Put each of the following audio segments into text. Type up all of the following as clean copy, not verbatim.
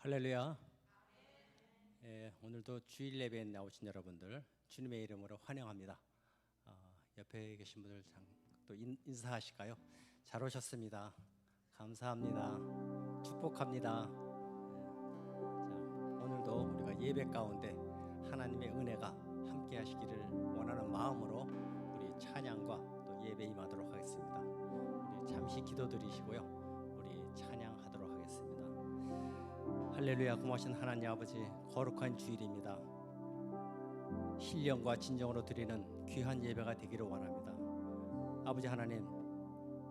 할렐루야. 오늘도 주일 예배에 나오신 여러분들 주님의 이름으로 환영합니다. 옆에 계신 분들 또 인사하실까요? 잘 오셨습니다. 감사합니다. 축복합니다. 오늘도 우리가 예배 가운데 하나님의 은혜가 함께 하시기를 원하는 마음으로 우리 찬양과 또 예배 임하도록 하겠습니다. 우리 잠시 기도드리시고요, 우리 찬양하도록 하겠습니다. 할렐루야. 고마우신 하나님 아버지, 거룩한 주일입니다. 신령과 진정으로 드리는 귀한 예배가 되기를 원합니다. 아버지 하나님,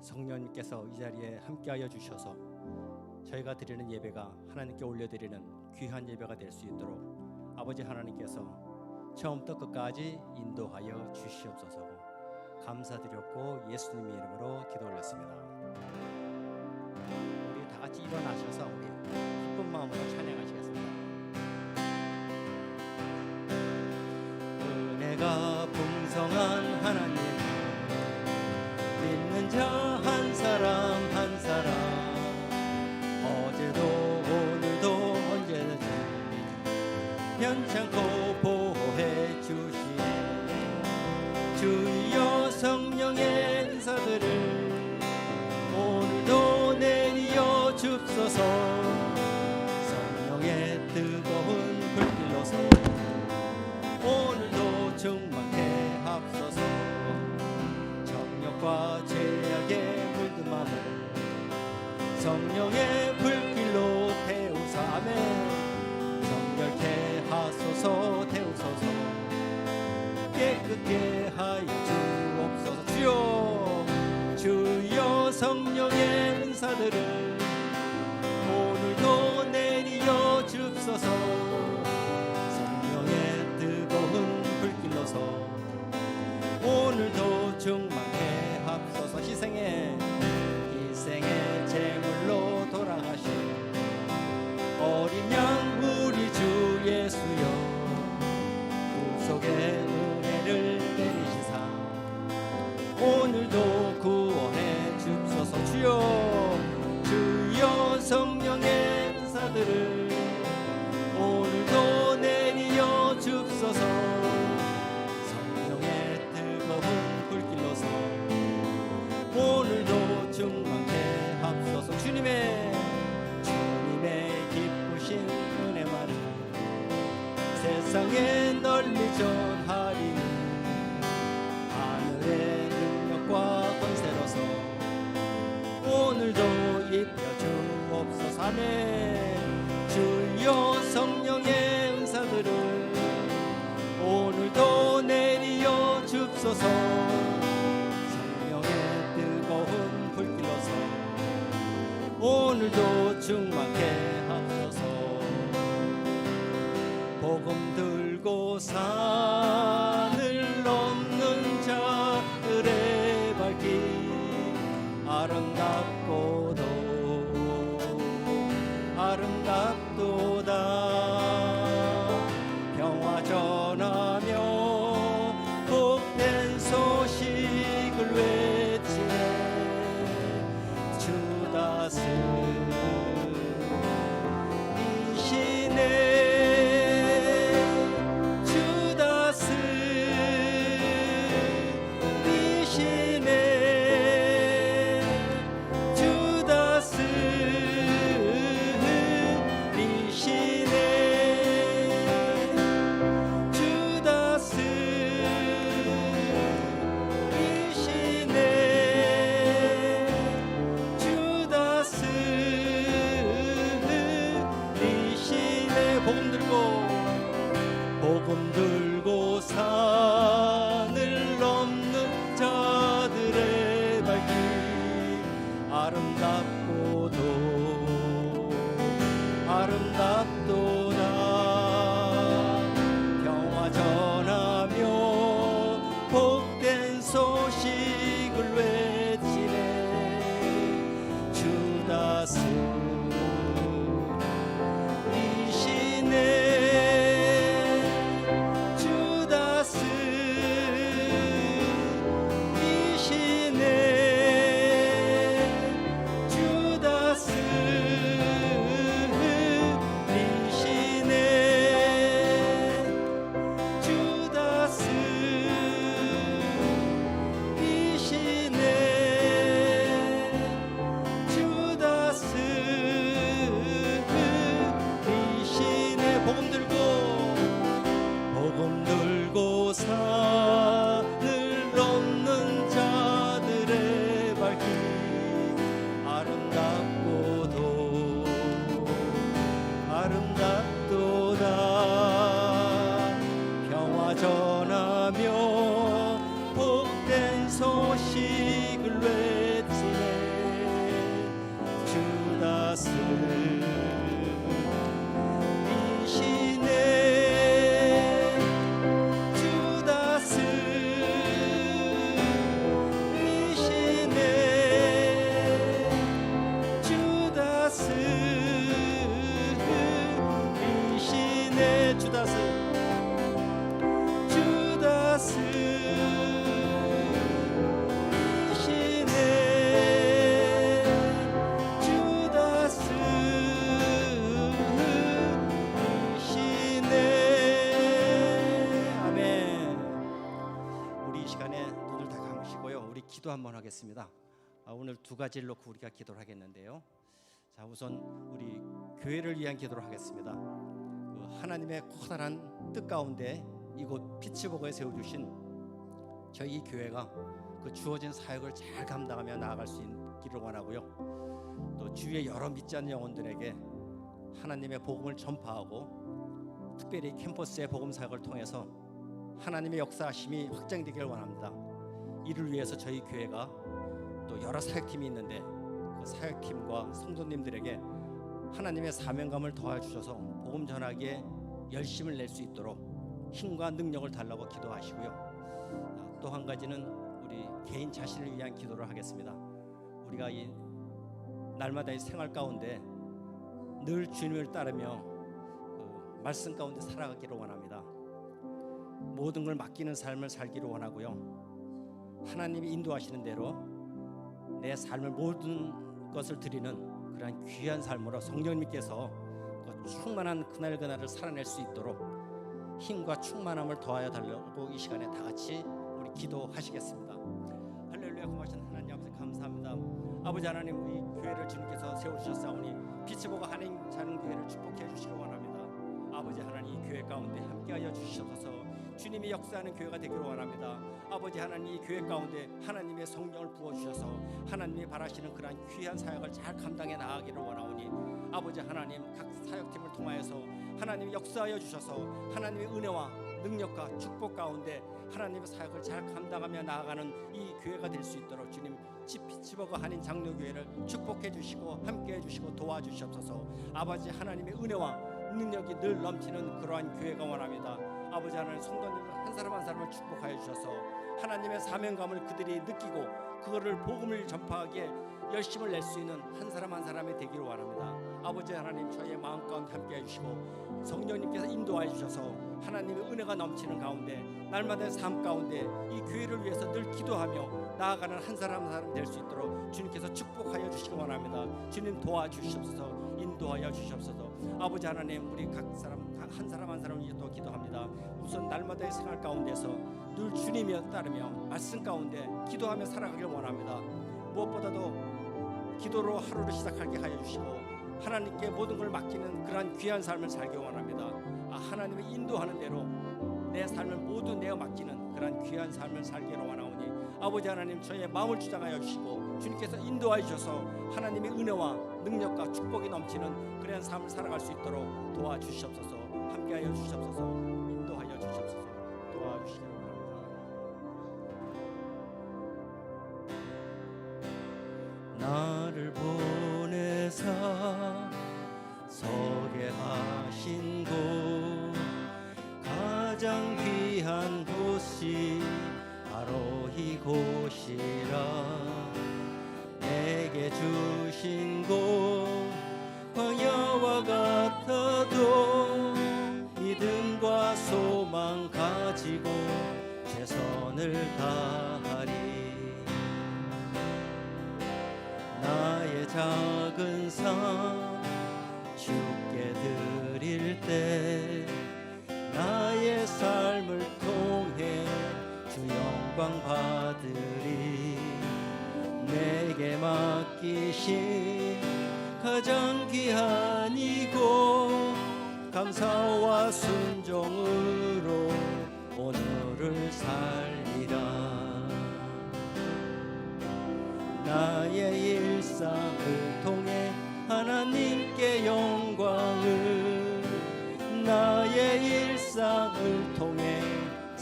성령님께서 이 자리에 함께하여 주셔서 저희가 드리는 예배가 하나님께 올려드리는 귀한 예배가 될 수 있도록 아버지 하나님께서 처음부터 끝까지 인도하여 주시옵소서. 감사드렸고 예수님의 이름으로 기도 올렸습니다. 우리 다 같이 일어나셔서 우리 기쁜 마음으로 찬양하시겠습니다. 은혜가 풍성한 하나님, 믿는 자 한 사람 한 사람, 어제도 오늘도 언제든지 편찮고 보호해 주시네. 주여 성령의 은사들을 오늘도 내리어 줍소서. 성령의 뜨거운 불길로서 오늘도 충만케 합소서. 정욕과 죄악에 물든 맘을 성령의 불길로 태우사매. 정결케 하소서. 태우소서. 깨끗게 하여 주옵소서. 주여 주여 성령의 은사들을 오늘도 내리어 줍소서. 성령의 뜨거운 불길로서 오늘도 충만케 합소서. 희생의 제물로 돌아가신 어린 양 우리 주 예수여, 구속의 은혜를 내리시사 오늘도 구원해 줍소서. 주여 성령의 은사들을 오늘도 내리어 줍소서. 성령의 뜨거운 불길로서 오늘도 충만케 합소서. 주님의 기쁘신 은혜만을 세상에 널리 전하리. 하늘의 능력과 권세로서 오늘도 입혀 주옵소서. 아멘. 주여 성령의 은사들을 오늘도 내리어 줍소서. 성령의 뜨거운 불길로서 오늘도 충만케 합소서. 복음 들고 산을 넘는 자들의 발길 아름답고도 아름답도다. 평화 전하며 복된 소식을 외치네. 주 다스리시네. 복음 들고 산을 넘는 자들의 발길 아름답고도 아름답도다. 평화 전하며 복된 소식을 외치네. 주 다스리시네. 아름답도다. 평화 전하며 복된 소식을 외치네. 주 다스리시네. 주 다스리시네. 주 다스리시네. 주 다스리시네. 아멘. 우리 이 시간에 눈을 다 감으시고요, 우리 기도 한번 하겠습니다. 오늘 두 가지를 놓고 우리가 기도를 하겠는데요. 자, 우선 우리 교회를 위한 기도를 하겠습니다. 하나님의 커다란 뜻 가운데 이곳 피츠버그에 세워주신 저희 이 교회가 그 주어진 사역을 잘 감당하며 나아갈 수 있기를 원하고요. 또 주위의 여러 믿지 않는 영혼들에게 하나님의 복음을 전파하고 특별히 캠퍼스의 복음 사역을 통해서 하나님의 역사하심이 확장되기를 원합니다. 이를 위해서 저희 교회가 또 여러 사역팀이 있는데 그 사역팀과 성도님들에게 하나님의 사명감을 도와주셔서 복음 전하기에 열심을 낼 수 있도록 힘과 능력을 달라고 기도하시고요. 또 한 가지는 우리 개인 자신을 위한 기도를 하겠습니다. 우리가 이 날마다 이 생활 가운데 늘 주님을 따르며 그 말씀 가운데 살아가기를 원합니다. 모든 걸 맡기는 삶을 살기를 원하고요. 하나님이 인도하시는 대로 내 삶을 모든 것을 드리는 그러한 귀한 삶으로 성령님께서 그 충만한 그날그날을 살아낼 수 있도록 힘과 충만함을 더하여 달라고 이 시간에 다 같이 우리 기도하시겠습니다. 할렐루야. 고마우신 하나님 아버지 감사합니다. 아버지 하나님, 우리 교회를 주님께서 세우셨사오니 피츠버그 한인 자능교회를 축복해 주시기 원합니다. 아버지 하나님, 이 교회 가운데 함께하여 주시옵소서. 주님이 역사하는 교회가 되기를 원합니다. 아버지 하나님, 이 교회 가운데 하나님의 성령을 부어주셔서 하나님이 바라시는 그러한 귀한 사역을 잘 감당해 나가기를 원하오니 아버지 하나님, 각 사역팀을 통하여서 하나님이 역사하여 주셔서 하나님의 은혜와 능력과 축복 가운데 하나님의 사역을 잘 감당하며 나아가는 이 교회가 될 수 있도록 주님 피츠버그 한인 장로교회를 축복해 주시고 함께해 주시고 도와주시옵소서. 아버지 하나님의 은혜와 능력이 늘 넘치는 그러한 교회가 원합니다. 아버지 하나님, 성도님들 한 사람 한 사람을 축복하여 주셔서 하나님의 사명감을 그들이 느끼고 그거를 복음을 전파하기에 열심을 낼 수 있는 한 사람 한 사람이 되기를 원합니다. 아버지 하나님, 저희의 마음 가운데 함께해 주시고 성령님께서 인도하여 주셔서 하나님의 은혜가 넘치는 가운데 날마다의 삶 가운데 이 교회를 위해서 늘 기도하며 나아가는 한 사람 한 사람 될 수 있도록 주님께서 축복하여 주시기 원합니다. 주님 도와주시옵소서. 인도하여 주시옵소서. 아버지 하나님, 우리 각 사람 한 사람 한 사람을 위해 또 기도합니다. 우선 날마다의 생활 가운데서 늘 주님을 따르며 말씀 가운데 기도하며 살아가길 원합니다. 무엇보다도 기도로 하루를 시작하게 하여 주시고 하나님께 모든 걸 맡기는 그러한 귀한 삶을 살기 원합니다. 하나님의 인도하는 대로 내 삶을 모두 내어 맡기는 그러한 귀한 삶을 살기를 원하오니 아버지 하나님, 저희의 마음을 주장하여 주시고 주님께서 인도하여 주셔서 하나님의 은혜와 능력과 축복이 넘치는 그러한 삶을 살아갈 수 있도록 도와주시옵소서. 함께하여 주시옵소서. 인도하여 주시옵소서. 도와주시기 바랍니다. 나를 보내사 서게 하신 곳, 가장 귀한 곳이 바로 이곳이라. 내게 주신 곳 광야와 같아도 믿음과 소망 가지고 최선을 다하리. 나의 작은 삶 주께 드릴 때 나의 삶을 통해 주 영광 받으리. 내게 맡기신 가장 귀한 이곳, 감사와 순종으로 오늘을 살리라. 나의 일상을 통해 하나님께 영광을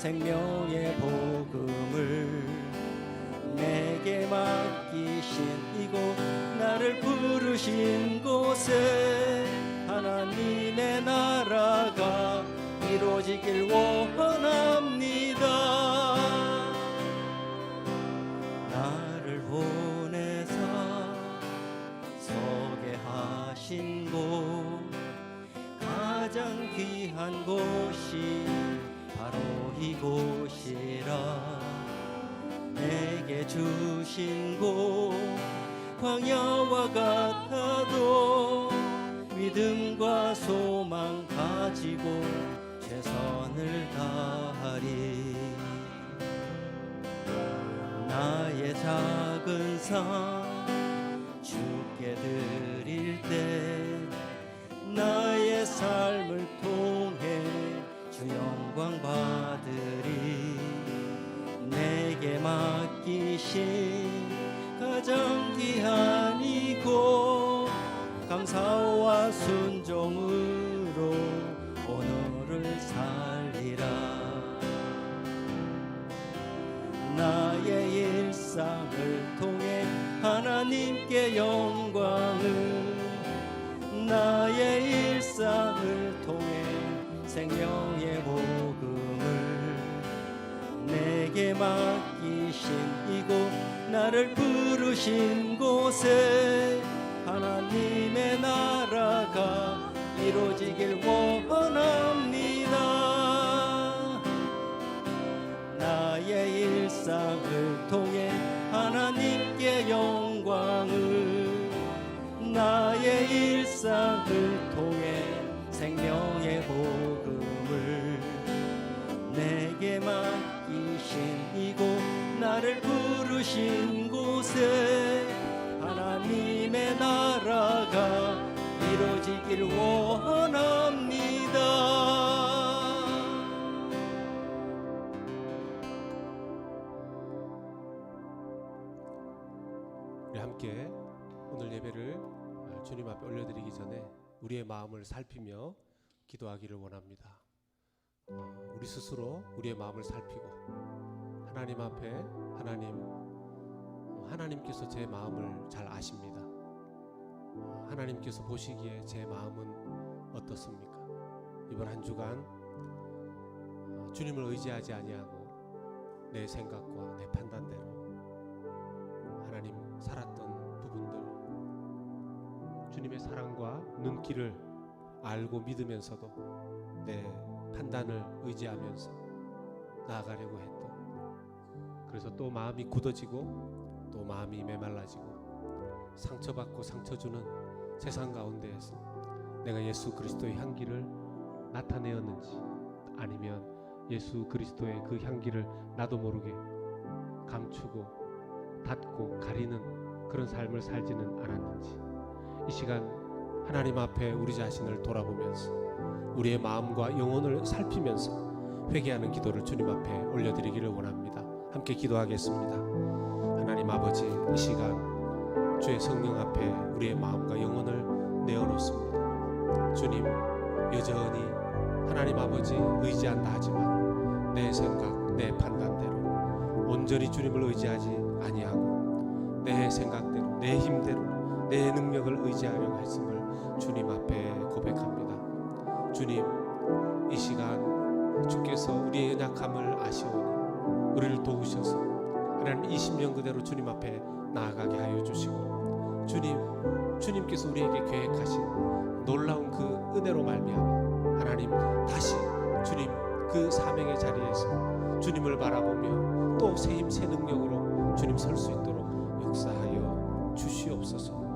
생명의 복음을 내게 맡기신 이곳 나를 부르신 곳에 하나님의 나라가 이루어지길 원합니다. 나를 보내사 서게 하신 곳 가장 귀한 곳이 바로 이곳이라. 내게 주신 곳 광야와 같아도 믿음과 소망 가지고 최선을 다하리. 나의 작은 상 주께 드릴 때 나의 삶을 통해 주 영광 받으리. 내게 맡기신 가장 귀한 이곳 감사와 순종으로 오늘을 살리라. 나의 일상을 통해 하나님께 영광을 나의 일상을 통해 생명의 복음을 내게 맡기신 이곳 나를 부르신 곳에 하나님의 나라가 이루어지길 원합니다. 나의 일상을 통해 하나님께 영광을 나의 일상을 통해 생명의 복음을 내게 맡기신 이곳 나를 부르신 곳에 하나님의 나라가 이루어지길 원합니다. 우리 함께 오늘 예배를 주님 앞에 올려드리기 전에 우리의 마음을 살피며 기도하기를 원합니다. 우리 스스로 우리의 마음을 살피고 하나님 앞에 하나님께서 제 마음을 잘 아십니다. 하나님께서 보시기에 제 마음은 어떻습니까? 이번 한 주간 주님을 의지하지 아니하고 내 생각과 내 판단대로 하나님 살았던 부분들, 주님의 사랑과 눈길을 알고 믿으면서도 내 판단을 의지하면서 나아가려고 했던, 그래서 또 마음이 굳어지고 또 마음이 메말라지고 상처받고 상처 주는 세상 가운데에서 내가 예수 그리스도의 향기를 나타내었는지, 아니면 예수 그리스도의 그 향기를 나도 모르게 감추고 닫고 가리는 그런 삶을 살지는 않았는지, 이 시간 하나님 앞에 우리 자신을 돌아보면서 우리의 마음과 영혼을 살피면서 회개하는 기도를 주님 앞에 올려드리기를 원합니다. 함께 기도하겠습니다. 하나님 아버지, 이 시간 주의 성령 앞에 우리의 마음과 영혼을 내어놓습니다. 주님, 여전히 하나님 아버지 의지한다 하지만 내 생각, 내 판단대로 온전히 주님을 의지하지 아니하고 내 생각대로, 내 힘대로, 내 능력을 의지하려고 했음을 주님 앞에 고백합니다. 주님, 이 시간 주께서 우리의 연약함을 아시오니 우리를 도우셔서 하나님 20년 그대로 주님 앞에 나아가게 하여 주시고, 주님께서 우리에게 계획하신 놀라운 그 은혜로 말미암아 하나님 다시 주님 그 사명의 자리에서 주님을 바라보며 또 새 힘 새 능력으로 주님 설 수 있도록 역사하여 주시옵소서.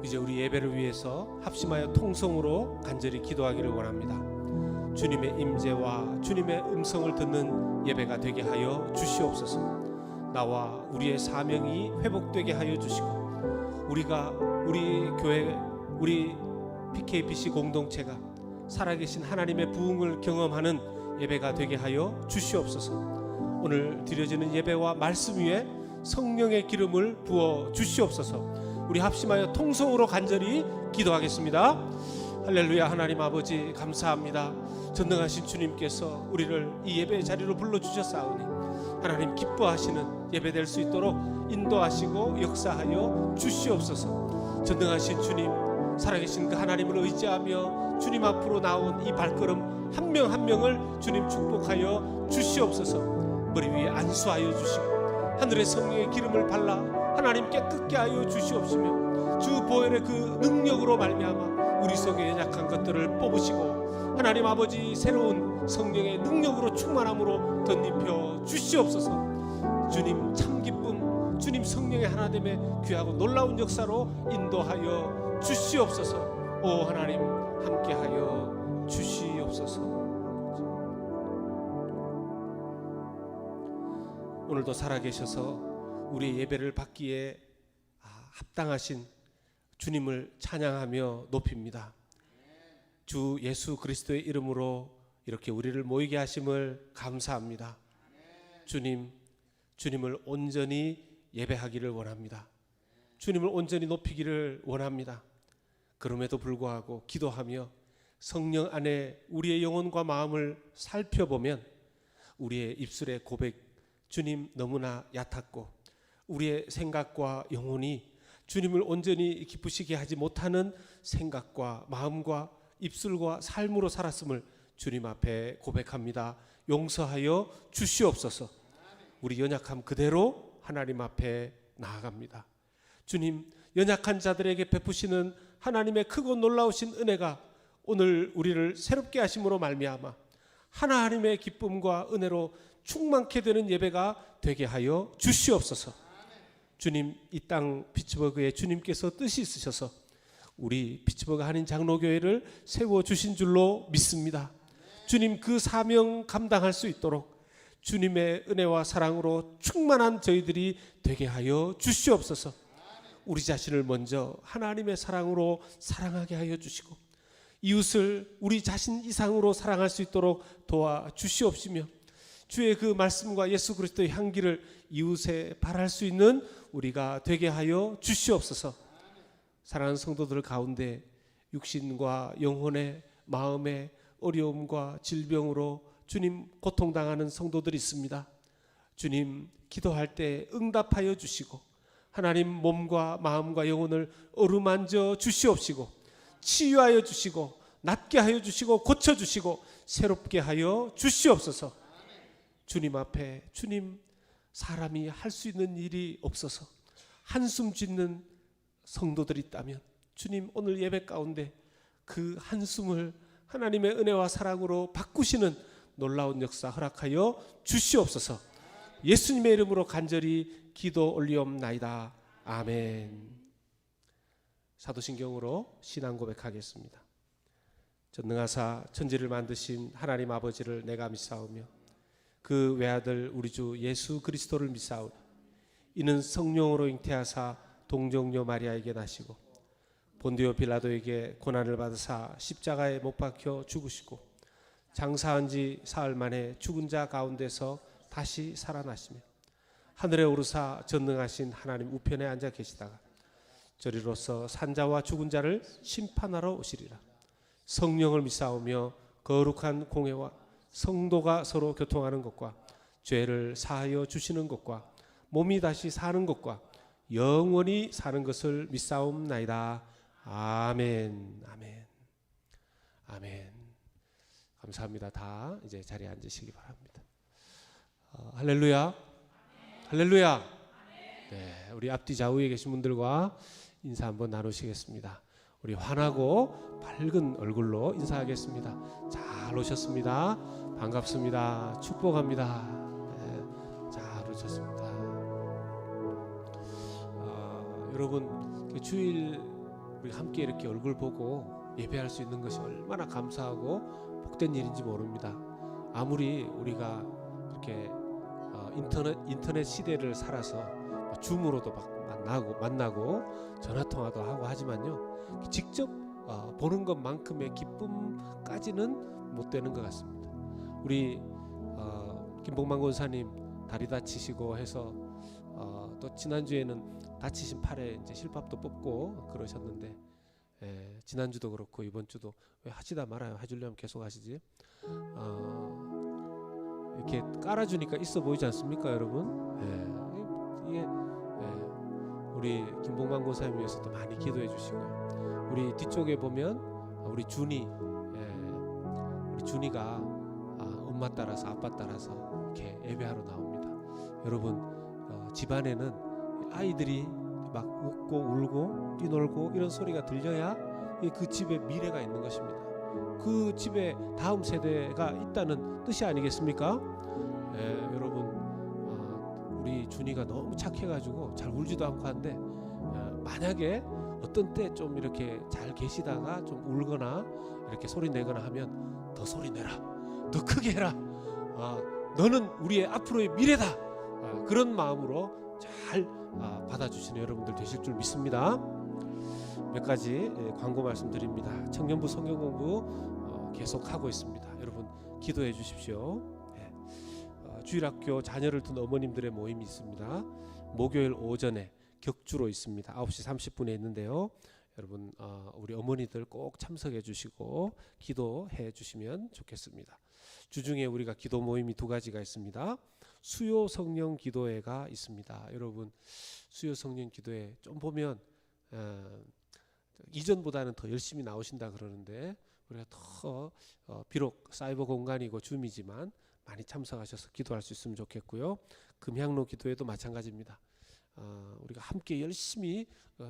이제 우리 예배를 위해서 합심하여 통성으로 간절히 기도하기를 원합니다. 주님의 임재와 주님의 음성을 듣는 예배가 되게 하여 주시옵소서. 나와 우리의 사명이 회복되게 하여 주시고, 우리가 우리 교회, 우리 PKBC 공동체가 살아계신 하나님의 부흥을 경험하는 예배가 되게 하여 주시옵소서. 오늘 드려지는 예배와 말씀 위에 성령의 기름을 부어 주시옵소서. 우리 합심하여 통성으로 간절히 기도하겠습니다. 할렐루야. 하나님 아버지 감사합니다. 전능하신 주님께서 우리를 이 예배의 자리로 불러주셨사오니 하나님 기뻐하시는 예배 될 수 있도록 인도하시고 역사하여 주시옵소서. 전능하신 주님, 살아계신 그 하나님을 의지하며 주님 앞으로 나온 이 발걸음 한 명 한 명을 주님 축복하여 주시옵소서. 머리 위에 안수하여 주시고 하늘의 성령의 기름을 발라 하나님 깨끗게 하여 주시옵시며 주 보혈의 그 능력으로 말미암아 우리 속에 연약한 것들을 뽑으시고 하나님 아버지 새로운 성령의 능력으로 충만함으로 덧입혀 주시옵소서. 주님 참 기쁨, 주님 성령의 하나됨의 귀하고 놀라운 역사로 인도하여 주시옵소서. 오 하나님 함께하여 주시옵소서. 오늘도 살아계셔서 우리의 예배를 받기에 합당하신 주님을 찬양하며 높입니다. 주 예수 그리스도의 이름으로 이렇게 우리를 모이게 하심을 감사합니다. 주님을 온전히 예배하기를 원합니다. 주님을 온전히 높이기를 원합니다. 그럼에도 불구하고 기도하며 성령 안에 우리의 영혼과 마음을 살펴보면 우리의 입술의 고백, 주님 너무나 얕았고 우리의 생각과 영혼이 주님을 온전히 기쁘시게 하지 못하는 생각과 마음과 입술과 삶으로 살았음을 주님 앞에 고백합니다. 용서하여 주시옵소서. 우리 연약함 그대로 하나님 앞에 나아갑니다. 주님, 연약한 자들에게 베푸시는 하나님의 크고 놀라우신 은혜가 오늘 우리를 새롭게 하심으로 말미암아 하나님의 기쁨과 은혜로 충만케 되는 예배가 되게 하여 주시옵소서. 주님, 이 땅 피츠버그에 주님께서 뜻이 있으셔서 우리 피츠버그 한인 장로교회를 세워주신 줄로 믿습니다. 주님, 그 사명 감당할 수 있도록 주님의 은혜와 사랑으로 충만한 저희들이 되게 하여 주시옵소서. 우리 자신을 먼저 하나님의 사랑으로 사랑하게 하여 주시고 이웃을 우리 자신 이상으로 사랑할 수 있도록 도와주시옵시며 주의 그 말씀과 예수 그리스도의 향기를 이웃에 발할 수 있는 우리가 되게 하여 주시옵소서. 사랑하는 성도들 가운데 육신과 영혼의 마음의 어려움과 질병으로 주님 고통당하는 성도들이 있습니다. 주님, 기도할 때 응답하여 주시고 하나님 몸과 마음과 영혼을 어루만져 주시옵시고 치유하여 주시고 낫게 하여 주시고 고쳐주시고 새롭게 하여 주시옵소서. 주님 앞에 주님, 사람이 할 수 있는 일이 없어서 한숨 짓는 성도들이 있다면 주님, 오늘 예배 가운데 그 한숨을 하나님의 은혜와 사랑으로 바꾸시는 놀라운 역사 허락하여 주시옵소서. 예수님의 이름으로 간절히 기도 올리옵나이다. 아멘. 사도신경으로 신앙 고백하겠습니다. 전능하사 천지를 만드신 하나님 아버지를 내가 믿사오며 그 외아들 우리 주 예수 그리스도를 믿사오니 이는 성령으로 잉태하사 동정녀 마리아에게 나시고 본디오 빌라도에게 고난을 받으사 십자가에 못 박혀 죽으시고 장사한 지 사흘 만에 죽은 자 가운데서 다시 살아나시며 하늘에 오르사 전능하신 하나님 우편에 앉아 계시다가 저리로서 산자와 죽은 자를 심판하러 오시리라. 성령을 믿사오며 거룩한 공회와 성도가 서로 교통하는 것과 죄를 사하여 주시는 것과 몸이 다시 사는 것과 영원히 사는 것을 믿사옵나이다. 아멘. 아멘. 아멘. 감사합니다. 다 이제 자리에 앉으시기 바랍니다. 할렐루야. 할렐루야. 네, 우리 앞뒤 좌우에 계신 분들과 인사 한번 나누시겠습니다. 우리 환하고 밝은 얼굴로 인사하겠습니다. 잘 오셨습니다. 반갑습니다. 축복합니다. 네, 잘 오셨습니다. 여러분, 주일 우리 함께 이렇게 얼굴 보고 예배할 수 있는 것이 얼마나 감사하고 복된 일인지 모릅니다. 아무리 우리가 이렇게 인터넷 시대를 살아서 줌으로도 만나고 전화 통화도 하고 하지만요, 직접 보는 것만큼의 기쁨까지는 못 되는 것 같습니다. 우리 김봉만 권사님 다리 다치시고 해서 또 지난주에는 다치신 팔에 이제 실밥도 뽑고 그러셨는데 지난주도 그렇고 이번 주도 왜 하시다 말아요. 해주려면 계속 하시지. 이렇게 깔아주니까 있어 보이지 않습니까, 여러분? 이게 우리 김봉만 고사님 위해서도 많이 기도해 주시고요. 우리 뒤쪽에 보면 우리 준이가 엄마 따라서 아빠 따라서 이렇게 예배하러 나옵니다. 여러분, 집안에는 아이들이 막 웃고 울고 뛰놀고 이런 소리가 들려야 그 집에 미래가 있는 것입니다. 그 집에 다음 세대가 있다는 뜻이 아니겠습니까? 여러분, 우리 준이가 너무 착해가지고 잘 울지도 않고 한데 만약에 어떤 때 좀 이렇게 잘 계시다가 좀 울거나 이렇게 소리 내거나 하면 더 소리 내라, 더 크게 해라, 너는 우리의 앞으로의 미래다, 그런 마음으로 잘 받아주시는 여러분들 되실 줄 믿습니다. 몇 가지 광고 말씀드립니다. 청년부 성경공부 계속하고 있습니다. 여러분 기도해 주십시오. 주일학교 자녀를 둔 어머님들의 모임이 있습니다. 목요일 오전에 격주로 있습니다. 9시 30분에 있는데요. 여러분 우리 어머니들 꼭 참석해 주시고 기도해 주시면 좋겠습니다. 주중에 우리가 기도 모임이 두 가지가 있습니다. 수요 성령 기도회가 있습니다. 여러분 수요 성령 기도회 좀 보면 이전보다는 더 열심히 나오신다 그러는데 우리가 더 비록 사이버 공간이고 줌이지만 많이 참석하셔서 기도할 수 있으면 좋겠고요. 금향로 기도회도 마찬가지입니다. 우리가 함께 열심히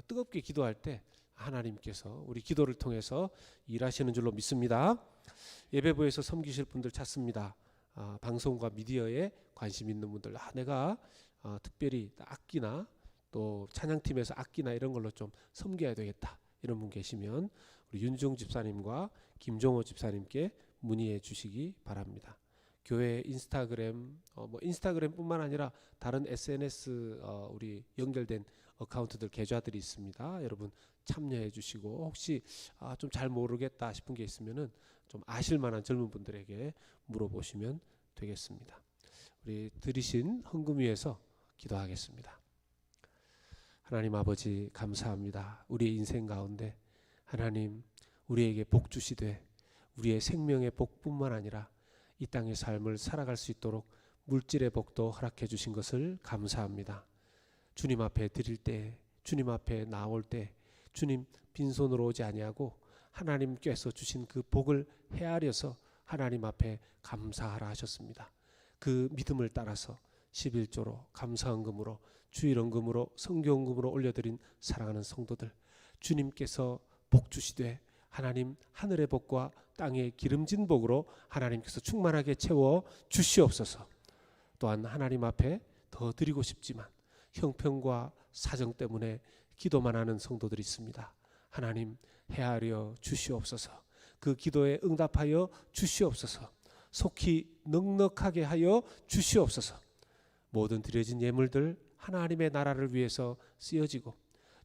뜨겁게 기도할 때 하나님께서 우리 기도를 통해서 일하시는 줄로 믿습니다. 예배부에서 섬기실 분들 찾습니다. 방송과 미디어에 관심 있는 분들, 내가 특별히 악기나 또 찬양팀에서 악기나 이런 걸로 좀 섬겨야 되겠다, 이런 분 계시면 우리 윤종 집사님과 김종호 집사님께 문의해 주시기 바랍니다. 교회 인스타그램, 인스타그램뿐만 아니라 다른 SNS 우리 연결된 어카운트들 계좌들이 있습니다. 여러분 참여해 주시고 혹시 좀 잘 모르겠다 싶은 게 있으면은 좀 아실 만한 젊은 분들에게 물어보시면 되겠습니다. 우리 들으신 헌금 위해서 기도하겠습니다. 하나님 아버지 감사합니다. 우리의 인생 가운데 하나님 우리에게 복 주시되 우리의 생명의 복뿐만 아니라 이 땅의 삶을 살아갈 수 있도록 물질의 복도 허락해 주신 것을 감사합니다. 주님 앞에 드릴 때, 주님 앞에 나올 때 주님 빈손으로 오지 아니하고 하나님께서 주신 그 복을 헤아려서 하나님 앞에 감사하라 하셨습니다. 그 믿음을 따라서 11조로 감사헌금으로 주일헌금으로 성교헌금으로 올려드린 사랑하는 성도들, 주님께서 복 주시되 하나님 하늘의 복과 땅의 기름진 복으로 하나님께서 충만하게 채워 주시옵소서. 또한 하나님 앞에 더 드리고 싶지만 형편과 사정 때문에 기도만 하는 성도들이 있습니다. 하나님 헤아려 주시옵소서. 그 기도에 응답하여 주시옵소서. 속히 넉넉하게 하여 주시옵소서. 모든 드려진 예물들 하나님의 나라를 위해서 쓰여지고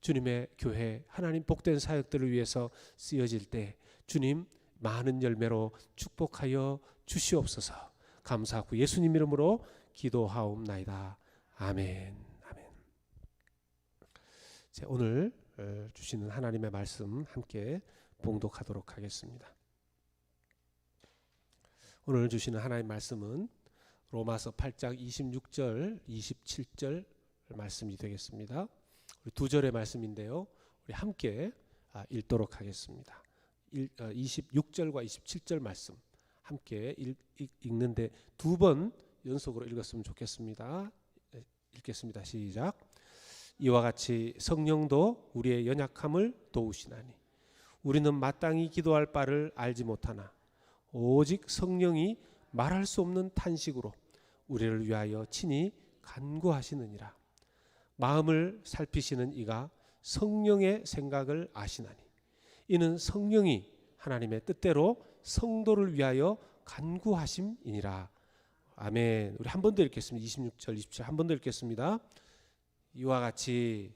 주님의 교회 하나님 복된 사역들을 위해서 쓰여질 때 주님 많은 열매로 축복하여 주시옵소서. 감사하고 예수님 이름으로 기도하옵나이다. 아멘. 아멘. 자, 오늘 주시는 하나님의 말씀 함께 봉독하도록 하겠습니다. 오늘 주시는 하나님의 말씀은 로마서 8장 26절 27절 말씀이 되겠습니다. 우리 두 절의 말씀인데요. 우리 함께 읽도록 하겠습니다. 26절과 27절 말씀 함께 읽는데 두 번 연속으로 읽었으면 좋겠습니다. 읽겠습니다. 시작. 이와 같이 성령도 우리의 연약함을 도우시나니 우리는 마땅히 기도할 바를 알지 못하나 오직 성령이 말할 수 없는 탄식으로 우리를 위하여 친히 간구하시느니라. 마음을 살피시는 이가 성령의 생각을 아시나니 이는 성령이 하나님의 뜻대로 성도를 위하여 간구하심이니라. 아멘. 우리 한 번 더 읽겠습니다. 26절 27절 한 번 더 읽겠습니다. 이와 같이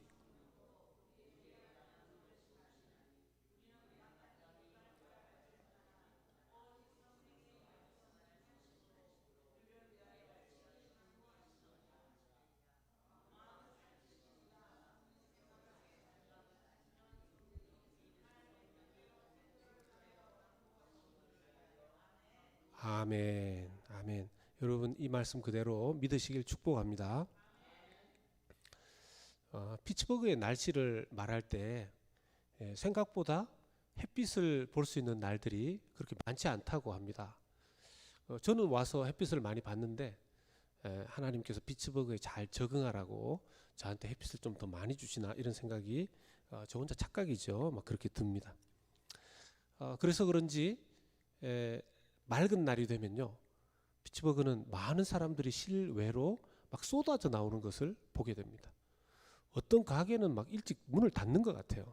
아멘, 아멘. 여러분 이 말씀 그대로 믿으시길 축복합니다. 피츠버그의 날씨를 말할 때 생각보다 햇빛을 볼 수 있는 날들이 그렇게 많지 않다고 합니다. 저는 와서 햇빛을 많이 봤는데 하나님께서 피츠버그에 잘 적응하라고 저한테 햇빛을 좀 더 많이 주시나 이런 생각이 저 혼자 착각이죠. 막 그렇게 듭니다. 그래서 그런지 맑은 날이 되면요, 피츠버그는 많은 사람들이 실외로 막 쏟아져 나오는 것을 보게 됩니다. 어떤 가게는 막 일찍 문을 닫는 것 같아요.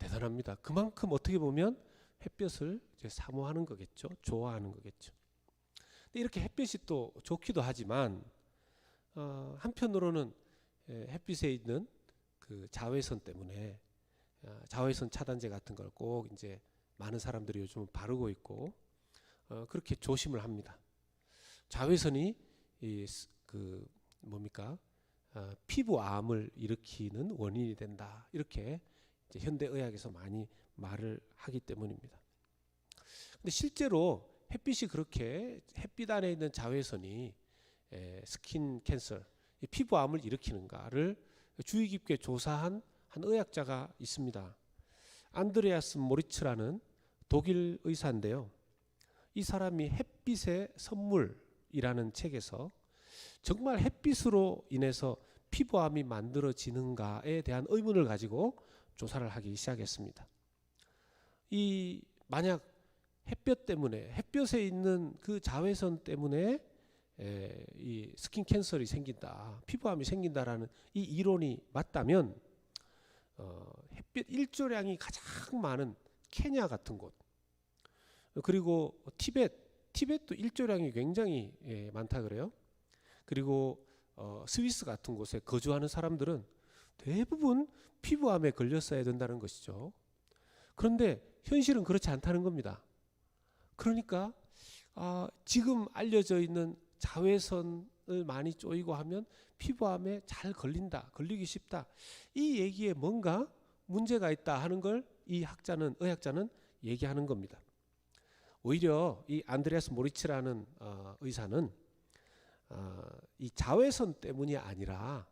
대단합니다. 그만큼 어떻게 보면 햇볕을 이제 사모하는 거겠죠. 좋아하는 거겠죠. 근데 이렇게 햇빛이 또 좋기도 하지만 한편으로는 햇빛에 있는 그 자외선 때문에 자외선 차단제 같은 걸 꼭 이제 많은 사람들이 요즘 바르고 있고 그렇게 조심을 합니다. 자외선이 피부암을 일으키는 원인이 된다. 이렇게 이제 현대의학에서 많이 말을 하기 때문입니다. 근데 실제로 햇빛이 그렇게 햇빛 안에 있는 자외선이 스킨 캔서, 피부암을 일으키는가를 주의 깊게 조사한 한 의학자가 있습니다. 안드레아스 모리츠라는 독일 의사인데요. 이 사람이 햇빛의 선물이라는 책에서 정말 햇빛으로 인해서 피부암이 만들어지는가에 대한 의문을 가지고 조사를 하기 시작했습니다. 만약 햇볕 때문에, 햇볕에 있는 그 자외선 때문에 이 스킨 캔서가 생긴다, 피부암이 생긴다라는 이 이론이 맞다면 햇빛 일조량이 가장 많은 케냐 같은 곳, 그리고 티벳도 일조량이 굉장히 많다 그래요. 그리고 스위스 같은 곳에 거주하는 사람들은 대부분 피부암에 걸렸어야 된다는 것이죠. 그런데 현실은 그렇지 않다는 겁니다. 그러니까 지금 알려져 있는 자외선을 많이 쬐이고 하면 피부암에 잘 걸리기 쉽다. 이 얘기에 뭔가 문제가 있다 하는 걸 이 의학자는 얘기하는 겁니다. 오히려 이 안드레아스 모리츠라는 의사는 이 자외선 때문이 아니라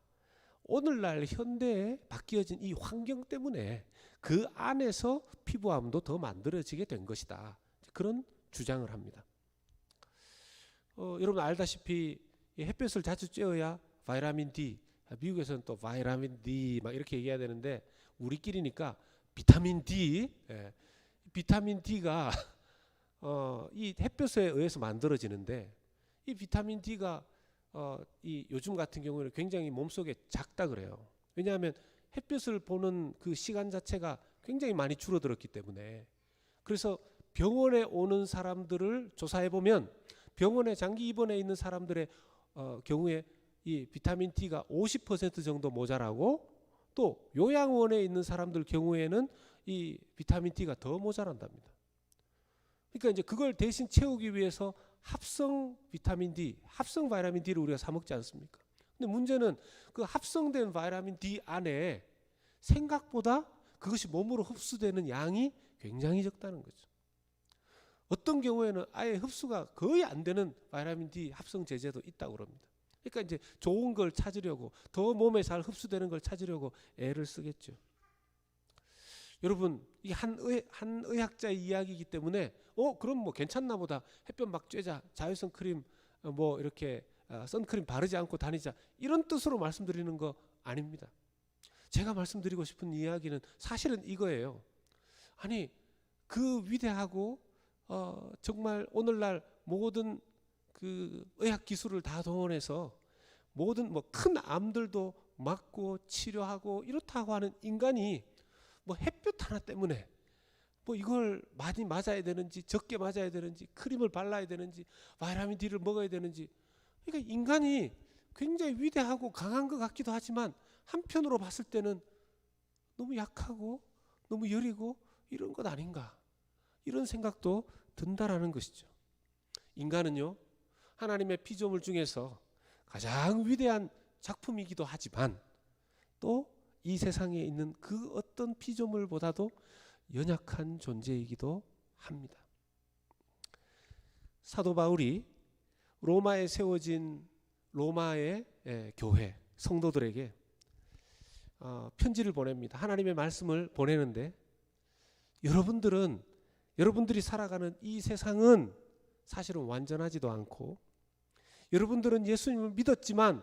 오늘날 현대에 바뀌어진 이 환경 때문에 그 안에서 피부암도 더 만들어지게 된 것이다. 그런 주장을 합니다. 여러분 알다시피 햇볕을 자주 쬐어야 바이타민 D, 미국에서는 또 바이타민 D 막 이렇게 얘기해야 되는데 우리끼리니까 비타민 D, 비타민 D가 이 햇볕에 의해서 만들어지는데 이 비타민 D가 이 요즘 같은 경우는 굉장히 몸속에 작다 그래요. 왜냐하면 햇볕을 보는 그 시간 자체가 굉장히 많이 줄어들었기 때문에. 그래서 병원에 오는 사람들을 조사해 보면 병원에 장기 입원해 있는 사람들의 경우에 이 비타민 D가 50% 정도 모자라고, 또 요양원에 있는 사람들 경우에는 이 비타민 D가 더 모자란답니다. 그러니까 이제 그걸 대신 채우기 위해서 합성 비타민 D, 합성 바이타민 D를 우리가 사 먹지 않습니까? 근데 문제는 그 합성된 바이타민 D 안에 생각보다 그것이 몸으로 흡수되는 양이 굉장히 적다는 거죠. 어떤 경우에는 아예 흡수가 거의 안 되는 바이타민 D 합성 제제도 있다고 합니다. 그러니까 이제 좋은 걸 찾으려고, 더 몸에 잘 흡수되는 걸 찾으려고 애를 쓰겠죠. 여러분, 이 한 의학자의 이야기이기 때문에 그럼 뭐 괜찮나 보다, 햇볕 막 쬐자, 자외선 크림 뭐 이렇게 선크림 바르지 않고 다니자, 이런 뜻으로 말씀드리는 거 아닙니다. 제가 말씀드리고 싶은 이야기는 사실은 이거예요. 아니, 그 위대하고 정말 오늘날 모든 그 의학 기술을 다 동원해서 모든 뭐 큰 암들도 막고 치료하고 이렇다고 하는 인간이 뭐 햇볕 하나 때문에 뭐 이걸 많이 맞아야 되는지 적게 맞아야 되는지 크림을 발라야 되는지 바이타민 D를 먹어야 되는지, 그러니까 인간이 굉장히 위대하고 강한 것 같기도 하지만 한편으로 봤을 때는 너무 약하고 너무 여리고 이런 것 아닌가, 이런 생각도 든다라는 것이죠. 인간은요, 하나님의 피조물 중에서 가장 위대한 작품이기도 하지만 또 이 세상에 있는 그 어떤 피조물보다도 연약한 존재이기도 합니다. 사도 바울이 로마에 세워진 로마의 교회 성도들에게 편지를 보냅니다. 하나님의 말씀을 보내는데, 여러분들이 살아가는 이 세상은 사실은 완전하지도 않고, 여러분들은 예수님을 믿었지만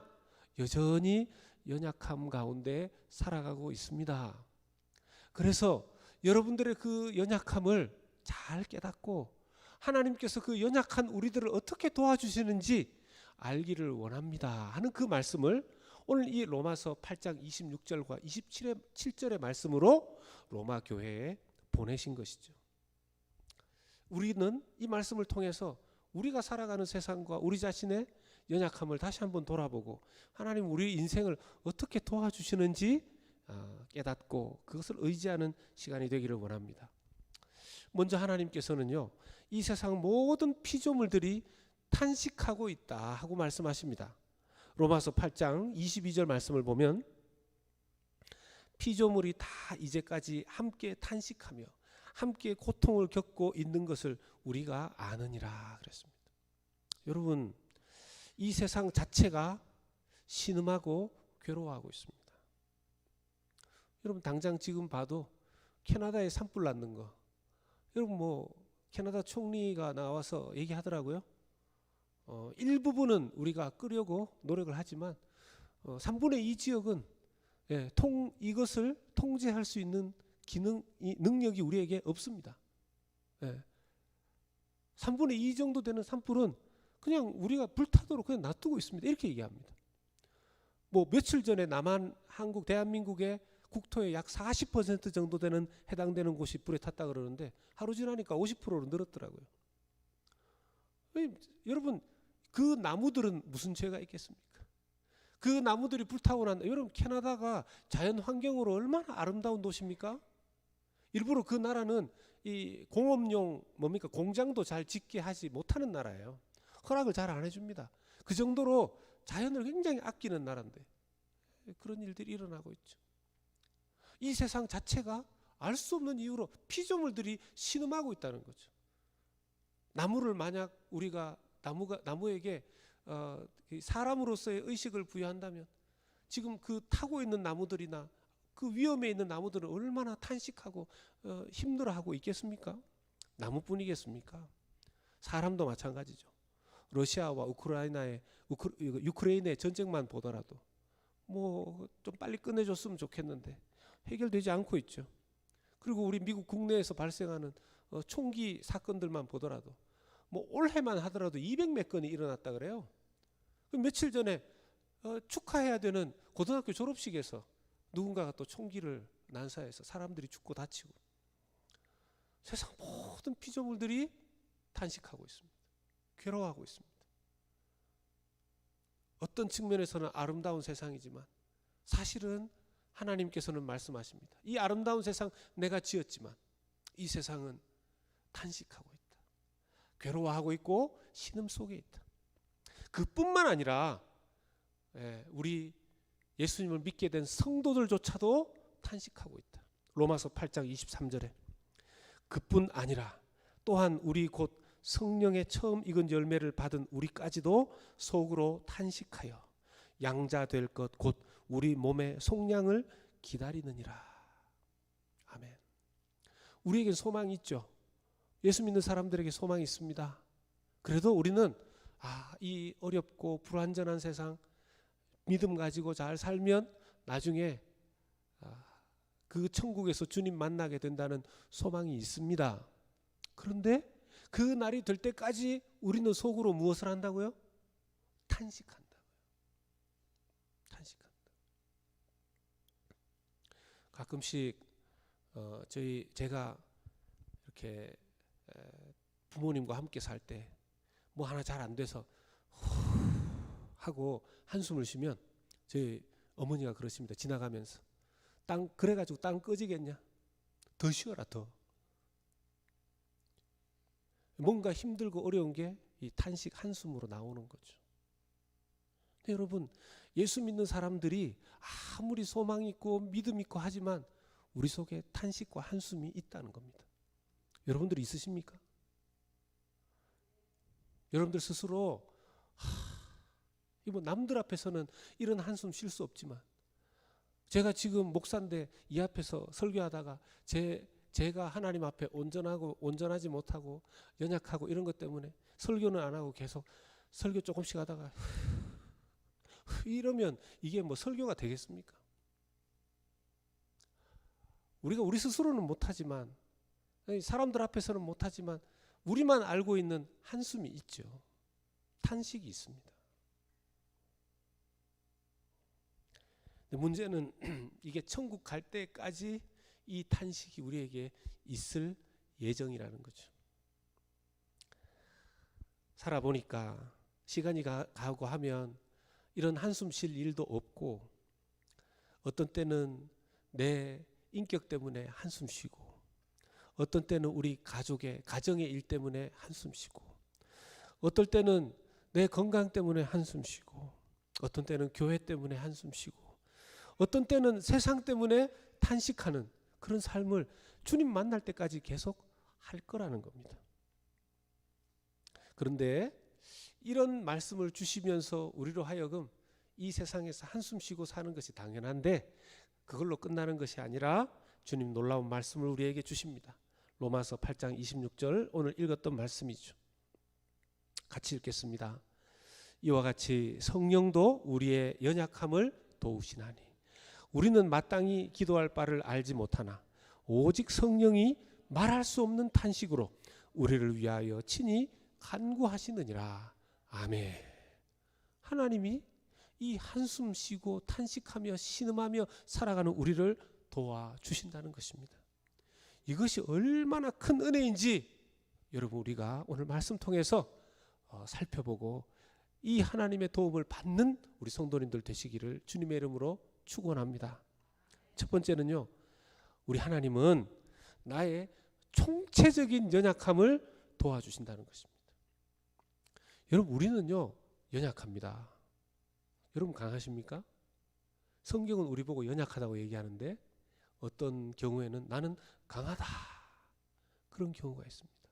여전히 연약함 가운데 살아가고 있습니다. 그래서 여러분들의 그 연약함을 잘 깨닫고 하나님께서 그 연약한 우리들을 어떻게 도와주시는지 알기를 원합니다 하는 그 말씀을 오늘 이 로마서 8장 26절과 27절의 말씀으로 로마 교회에 보내신 것이죠. 우리는 이 말씀을 통해서 우리가 살아가는 세상과 우리 자신의 연약함을 다시 한번 돌아보고 하나님 우리 인생을 어떻게 도와주시는지 깨닫고 그것을 의지하는 시간이 되기를 원합니다. 먼저 하나님께서는요, 이 세상 모든 피조물들이 탄식하고 있다 하고 말씀하십니다. 로마서 8장 22절 말씀을 보면 피조물이 다 이제까지 함께 탄식하며 함께 고통을 겪고 있는 것을 우리가 아느니라 그랬습니다. 여러분, 이 세상 자체가 신음하고 괴로워하고 있습니다. 여러분, 당장 지금 봐도 캐나다에 산불 났는 거, 여러분 캐나다 총리가 나와서 얘기하더라고요. 일부분은 우리가 끄려고 노력을 하지만 3분의 2 지역은 이것을 통제할 수 있는 능력이 우리에게 없습니다. 3분의 2 정도 되는 산불은 그냥 우리가 불타도록 그냥 놔두고 있습니다. 이렇게 얘기합니다. 며칠 전에 한국 대한민국의 국토의 약 40% 정도 해당되는 곳이 불에 탔다 그러는데 하루 지나니까 50%로 늘었더라고요. 여러분, 그 나무들은 무슨 죄가 있겠습니까? 그 나무들이 불타고 여러분, 캐나다가 자연 환경으로 얼마나 아름다운 도시입니까? 일부러 그 나라는 이 공업용 공장도 잘 짓게 하지 못하는 나라예요. 허락을 잘 안 해줍니다. 그 정도로 자연을 굉장히 아끼는 나라인데 그런 일들이 일어나고 있죠. 이 세상 자체가 알 수 없는 이유로 피조물들이 신음하고 있다는 거죠. 나무를 만약 우리가 나무에게 사람으로서의 의식을 부여한다면 지금 그 타고 있는 나무들이나 그 위험에 있는 나무들은 얼마나 탄식하고 힘들어하고 있겠습니까? 나무뿐이겠습니까? 사람도 마찬가지죠. 러시아와 유크레인의 전쟁만 보더라도 좀 빨리 끝내줬으면 좋겠는데 해결되지 않고 있죠. 그리고 우리 미국 국내에서 발생하는 총기 사건들만 보더라도 올해만 하더라도 200몇 건이 일어났다 그래요. 며칠 전에 축하해야 되는 고등학교 졸업식에서 누군가가 또 총기를 난사해서 사람들이 죽고 다치고, 세상 모든 피조물들이 탄식하고 있습니다. 괴로워하고 있습니다. 어떤 측면에서는 아름다운 세상이지만 사실은 하나님께서는 말씀하십니다. 이 아름다운 세상 내가 지었지만 이 세상은 탄식하고 있다. 괴로워하고 있고 신음 속에 있다. 그뿐만 아니라 우리 예수님을 믿게 된 성도들조차도 탄식하고 있다. 로마서 8장 23절에 그뿐 아니라 또한 우리 곧 성령의 처음 익은 열매를 받은 우리까지도 속으로 탄식하여 양자 될 것 곧 우리 몸의 속량을 기다리느니라. 아멘. 우리에겐 소망이 있죠. 예수 믿는 사람들에게 소망이 있습니다. 그래도 우리는 이 어렵고 불완전한 세상 믿음 가지고 잘 살면 나중에 그 천국에서 주님 만나게 된다는 소망이 있습니다. 그런데 그 날이 될 때까지 우리는 속으로 무엇을 한다고요? 탄식한다고요. 탄식한다. 가끔씩 제가 이렇게 부모님과 함께 살 때 하나 잘 안 돼서 하고 한숨을 쉬면 저희 어머니가 그러십니다. 지나가면서 그래가지고 땅 꺼지겠냐? 더 쉬어라 더. 뭔가 힘들고 어려운 게 이 탄식 한숨으로 나오는 거죠. 근데 여러분, 예수 믿는 사람들이 아무리 소망 있고 믿음 있고 하지만 우리 속에 탄식과 한숨이 있다는 겁니다. 여러분들이 있으십니까? 여러분들 스스로 이뭐 남들 앞에서는 이런 한숨 쉴 수 없지만 제가 지금 목사인데 이 앞에서 설교하다가 제가 하나님 앞에 온전하지 못하고 연약하고 이런 것 때문에 설교는 안 하고 계속 설교 조금씩 하다가 이러면 이게 뭐 설교가 되겠습니까? 우리가 우리 스스로는 못하지만 사람들 앞에서는 못하지만 우리만 알고 있는 한숨이 있죠. 탄식이 있습니다. 근데 문제는 이게 천국 갈 때까지 이 탄식이 우리에게 있을 예정이라는 거죠. 살아보니까 시간이 가고 하면 이런 한숨 쉴 일도 없고 어떤 때는 내 인격 때문에 한숨 쉬고 어떤 때는 우리 가정의 일 때문에 한숨 쉬고 어떨 때는 내 건강 때문에 한숨 쉬고 어떤 때는 교회 때문에 한숨 쉬고 어떤 때는 세상 때문에 탄식하는 그런 삶을 주님 만날 때까지 계속 할 거라는 겁니다. 그런데 이런 말씀을 주시면서 우리로 하여금 이 세상에서 한숨 쉬고 사는 것이 당연한데 그걸로 끝나는 것이 아니라 주님 놀라운 말씀을 우리에게 주십니다. 로마서 8장 26절 오늘 읽었던 말씀이죠. 같이 읽겠습니다. 이와 같이 성령도 우리의 연약함을 도우시나니 우리는 마땅히 기도할 바를 알지 못하나 오직 성령이 말할 수 없는 탄식으로 우리를 위하여 친히 간구하시느니라. 아멘. 하나님이 이 한숨 쉬고 탄식하며 신음하며 살아가는 우리를 도와주신다는 것입니다. 이것이 얼마나 큰 은혜인지 여러분 우리가 오늘 말씀 통해서 살펴보고 이 하나님의 도움을 받는 우리 성도님들 되시기를 주님의 이름으로 축원합니다. 첫 번째는요, 우리 하나님은 나의 총체적인 연약함을 도와주신다는 것입니다. 여러분 우리는요 연약합니다. 여러분 강하십니까? 성경은 우리 보고 연약하다고 얘기하는데 어떤 경우에는 나는 강하다 그런 경우가 있습니다.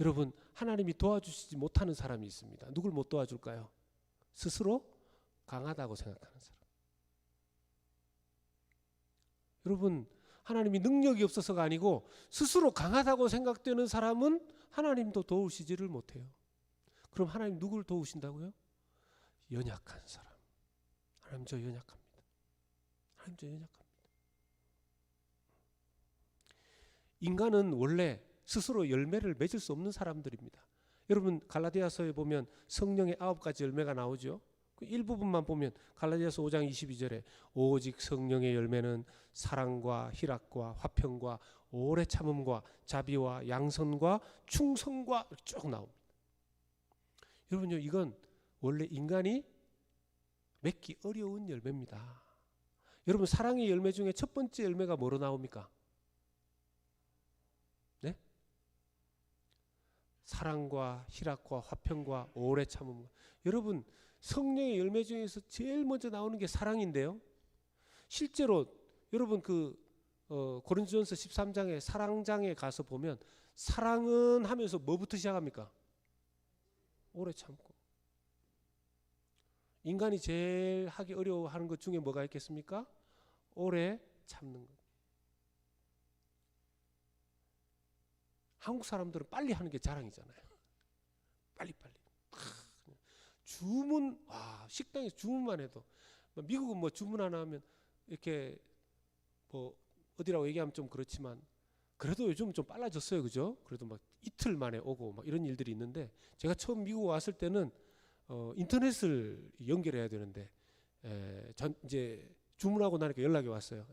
여러분 하나님이 도와주시지 못하는 사람이 있습니다. 누굴 못 도와줄까요? 스스로 강하다고 생각하는 사람. 여러분 하나님이 능력이 없어서가 아니고 스스로 강하다고 생각되는 사람은 하나님도 도우시지를 못해요. 그럼 하나님 누굴 도우신다고요? 연약한 사람. 하나님 저 연약합니다. 하나님 저 연약합니다. 인간은 원래 스스로 열매를 맺을 수 없는 사람들입니다. 여러분 갈라디아서에 보면 성령의 9가지 열매가 나오죠. 그 일부분만 보면 갈라디아서 5장 22절에 오직 성령의 열매는 사랑과 희락과 화평과 오래 참음과 자비와 양선과 충성과 쭉 나옵니다. 여러분요 이건 원래 인간이 맺기 어려운 열매입니다. 여러분 사랑의 열매 중에 첫 번째 열매가 뭐로 나옵니까? 네? 사랑과 희락과 화평과 오래 참음. 여러분 성령의 열매 중에서 제일 먼저 나오는 게 사랑인데요. 실제로 여러분 고린도전서 13장의 사랑장에 가서 보면 사랑은 하면서 뭐부터 시작합니까? 오래 참고. 인간이 제일 하기 어려워하는 것 중에 뭐가 있겠습니까? 오래 참는 것. 한국 사람들은 빨리 하는 게 자랑이잖아요. 빨리빨리. 주문, 식당에서 주문만 해도 미국은 뭐 주문 하나 하면 이렇게 뭐 어디라고 얘기하면 좀 그렇지만 그래도 요즘 좀 빨라졌어요, 그죠? 그래도 막 이틀 만에 오고 막 이런 일들이 있는데 제가 처음 미국 왔을 때는 인터넷을 연결해야 되는데 이제 주문하고 나니까 연락이 왔어요.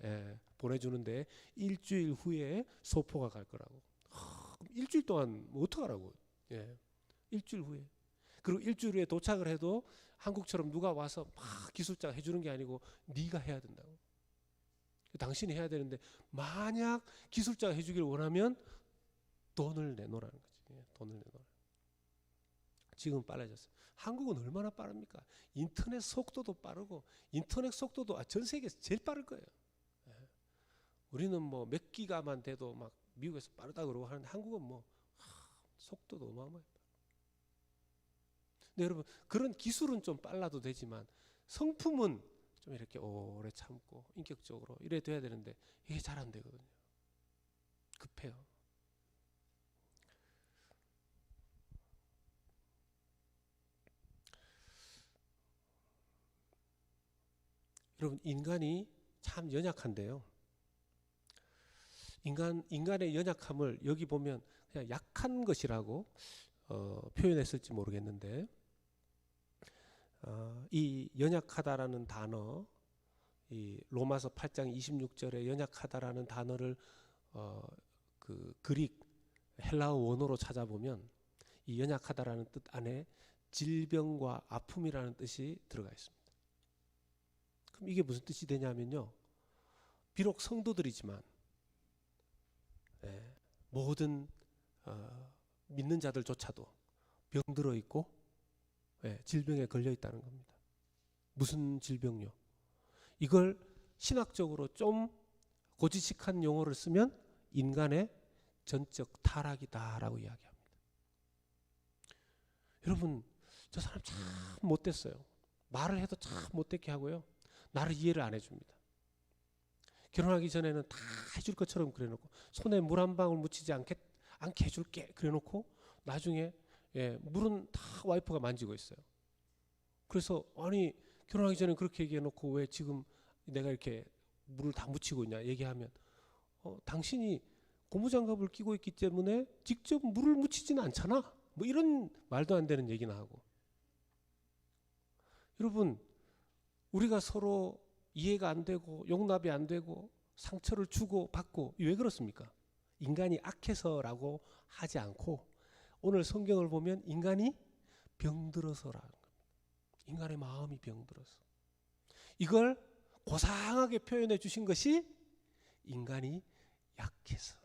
보내주는데 일주일 후에 소포가 갈 거라고. 그럼 일주일 동안 뭐 어떡하라고? 일주일 후에. 그리고 일주일 후에 도착을 해도 한국처럼 누가 와서 막 기술자가 해주는 게 아니고 네가 해야 된다고. 당신이 해야 되는데 만약 기술자가 해주길 원하면 돈을 내놓으라는 거지. 돈을 내놓으라. 지금 빨라졌어요. 한국은 얼마나 빠릅니까? 인터넷 속도도 빠르고 인터넷 속도도 전 세계에서 제일 빠를 거예요. 우리는 뭐 몇 기가만 돼도 막 미국에서 빠르다 그러고 하는데 한국은 뭐 속도도 어마어마해요. 근데 여러분 그런 기술은 좀 빨라도 되지만 성품은 좀 이렇게 오래 참고 인격적으로 이래 돼야 되는데 이게 잘 안 되거든요. 급해요. 여러분 인간이 참 연약한데요. 인간의 연약함을 여기 보면 그냥 약한 것이라고 표현했을지 모르겠는데 이 연약하다라는 단어, 이 로마서 8장 26절에 연약하다라는 단어를 그 그릭 헬라어 원어로 찾아보면 이 연약하다라는 뜻 안에 질병과 아픔이라는 뜻이 들어가 있습니다. 그럼 이게 무슨 뜻이 되냐면요. 비록 성도들이지만 모든 믿는 자들조차도 병들어 있고 질병에 걸려 있다는 겁니다. 무슨 질병요? 이걸 신학적으로 좀 고지식한 용어를 쓰면 인간의 전적 타락이다라고 이야기합니다. 여러분 저 사람 참 못됐어요. 말을 해도 참 못되게 하고요. 나를 이해를 안 해줍니다. 결혼하기 전에는 다 해줄 것처럼 그래놓고 손에 물 한 방울 묻히지 않게 해줄게 그래놓고 나중에 물은 다 와이프가 만지고 있어요. 그래서 아니 결혼하기 전에 그렇게 얘기해놓고 왜 지금 내가 이렇게 물을 다 묻히고 있냐 얘기하면 당신이 고무장갑을 끼고 있기 때문에 직접 물을 묻히지는 않잖아. 뭐 이런 말도 안 되는 얘기나 하고. 여러분 우리가 서로 이해가 안 되고 용납이 안 되고 상처를 주고 받고 왜 그렇습니까? 인간이 악해서라고 하지 않고 오늘 성경을 보면 인간이 병들어서라는 겁니다. 인간의 마음이 병들어서. 이걸 고상하게 표현해 주신 것이 인간이 약해서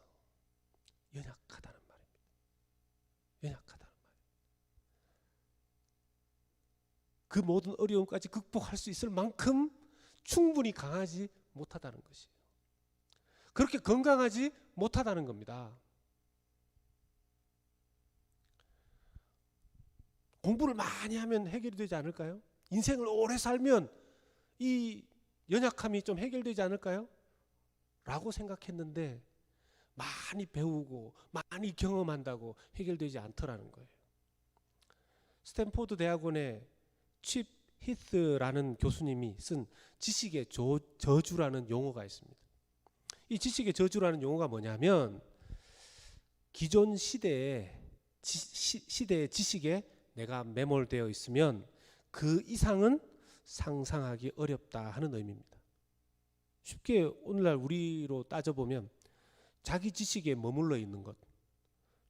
연약하다는 말입니다. 연약하다는 말입니다. 그 모든 어려움까지 극복할 수 있을 만큼 충분히 강하지 못하다는 것이에요. 그렇게 건강하지 못하다는 겁니다. 공부를 많이 하면 해결이 되지 않을까요? 인생을 오래 살면 이 연약함이 좀 해결되지 않을까요? 라고 생각했는데 많이 배우고 많이 경험한다고 해결되지 않더라는 거예요. 스탠포드 대학원의 칩 히스라는 교수님이 쓴 지식의 저주라는 용어가 있습니다. 이 지식의 저주라는 용어가 뭐냐면 기존 시대의 지식에 내가 매몰되어 있으면 그 이상은 상상하기 어렵다 하는 의미입니다. 쉽게 오늘날 우리로 따져보면 자기 지식에 머물러 있는 것,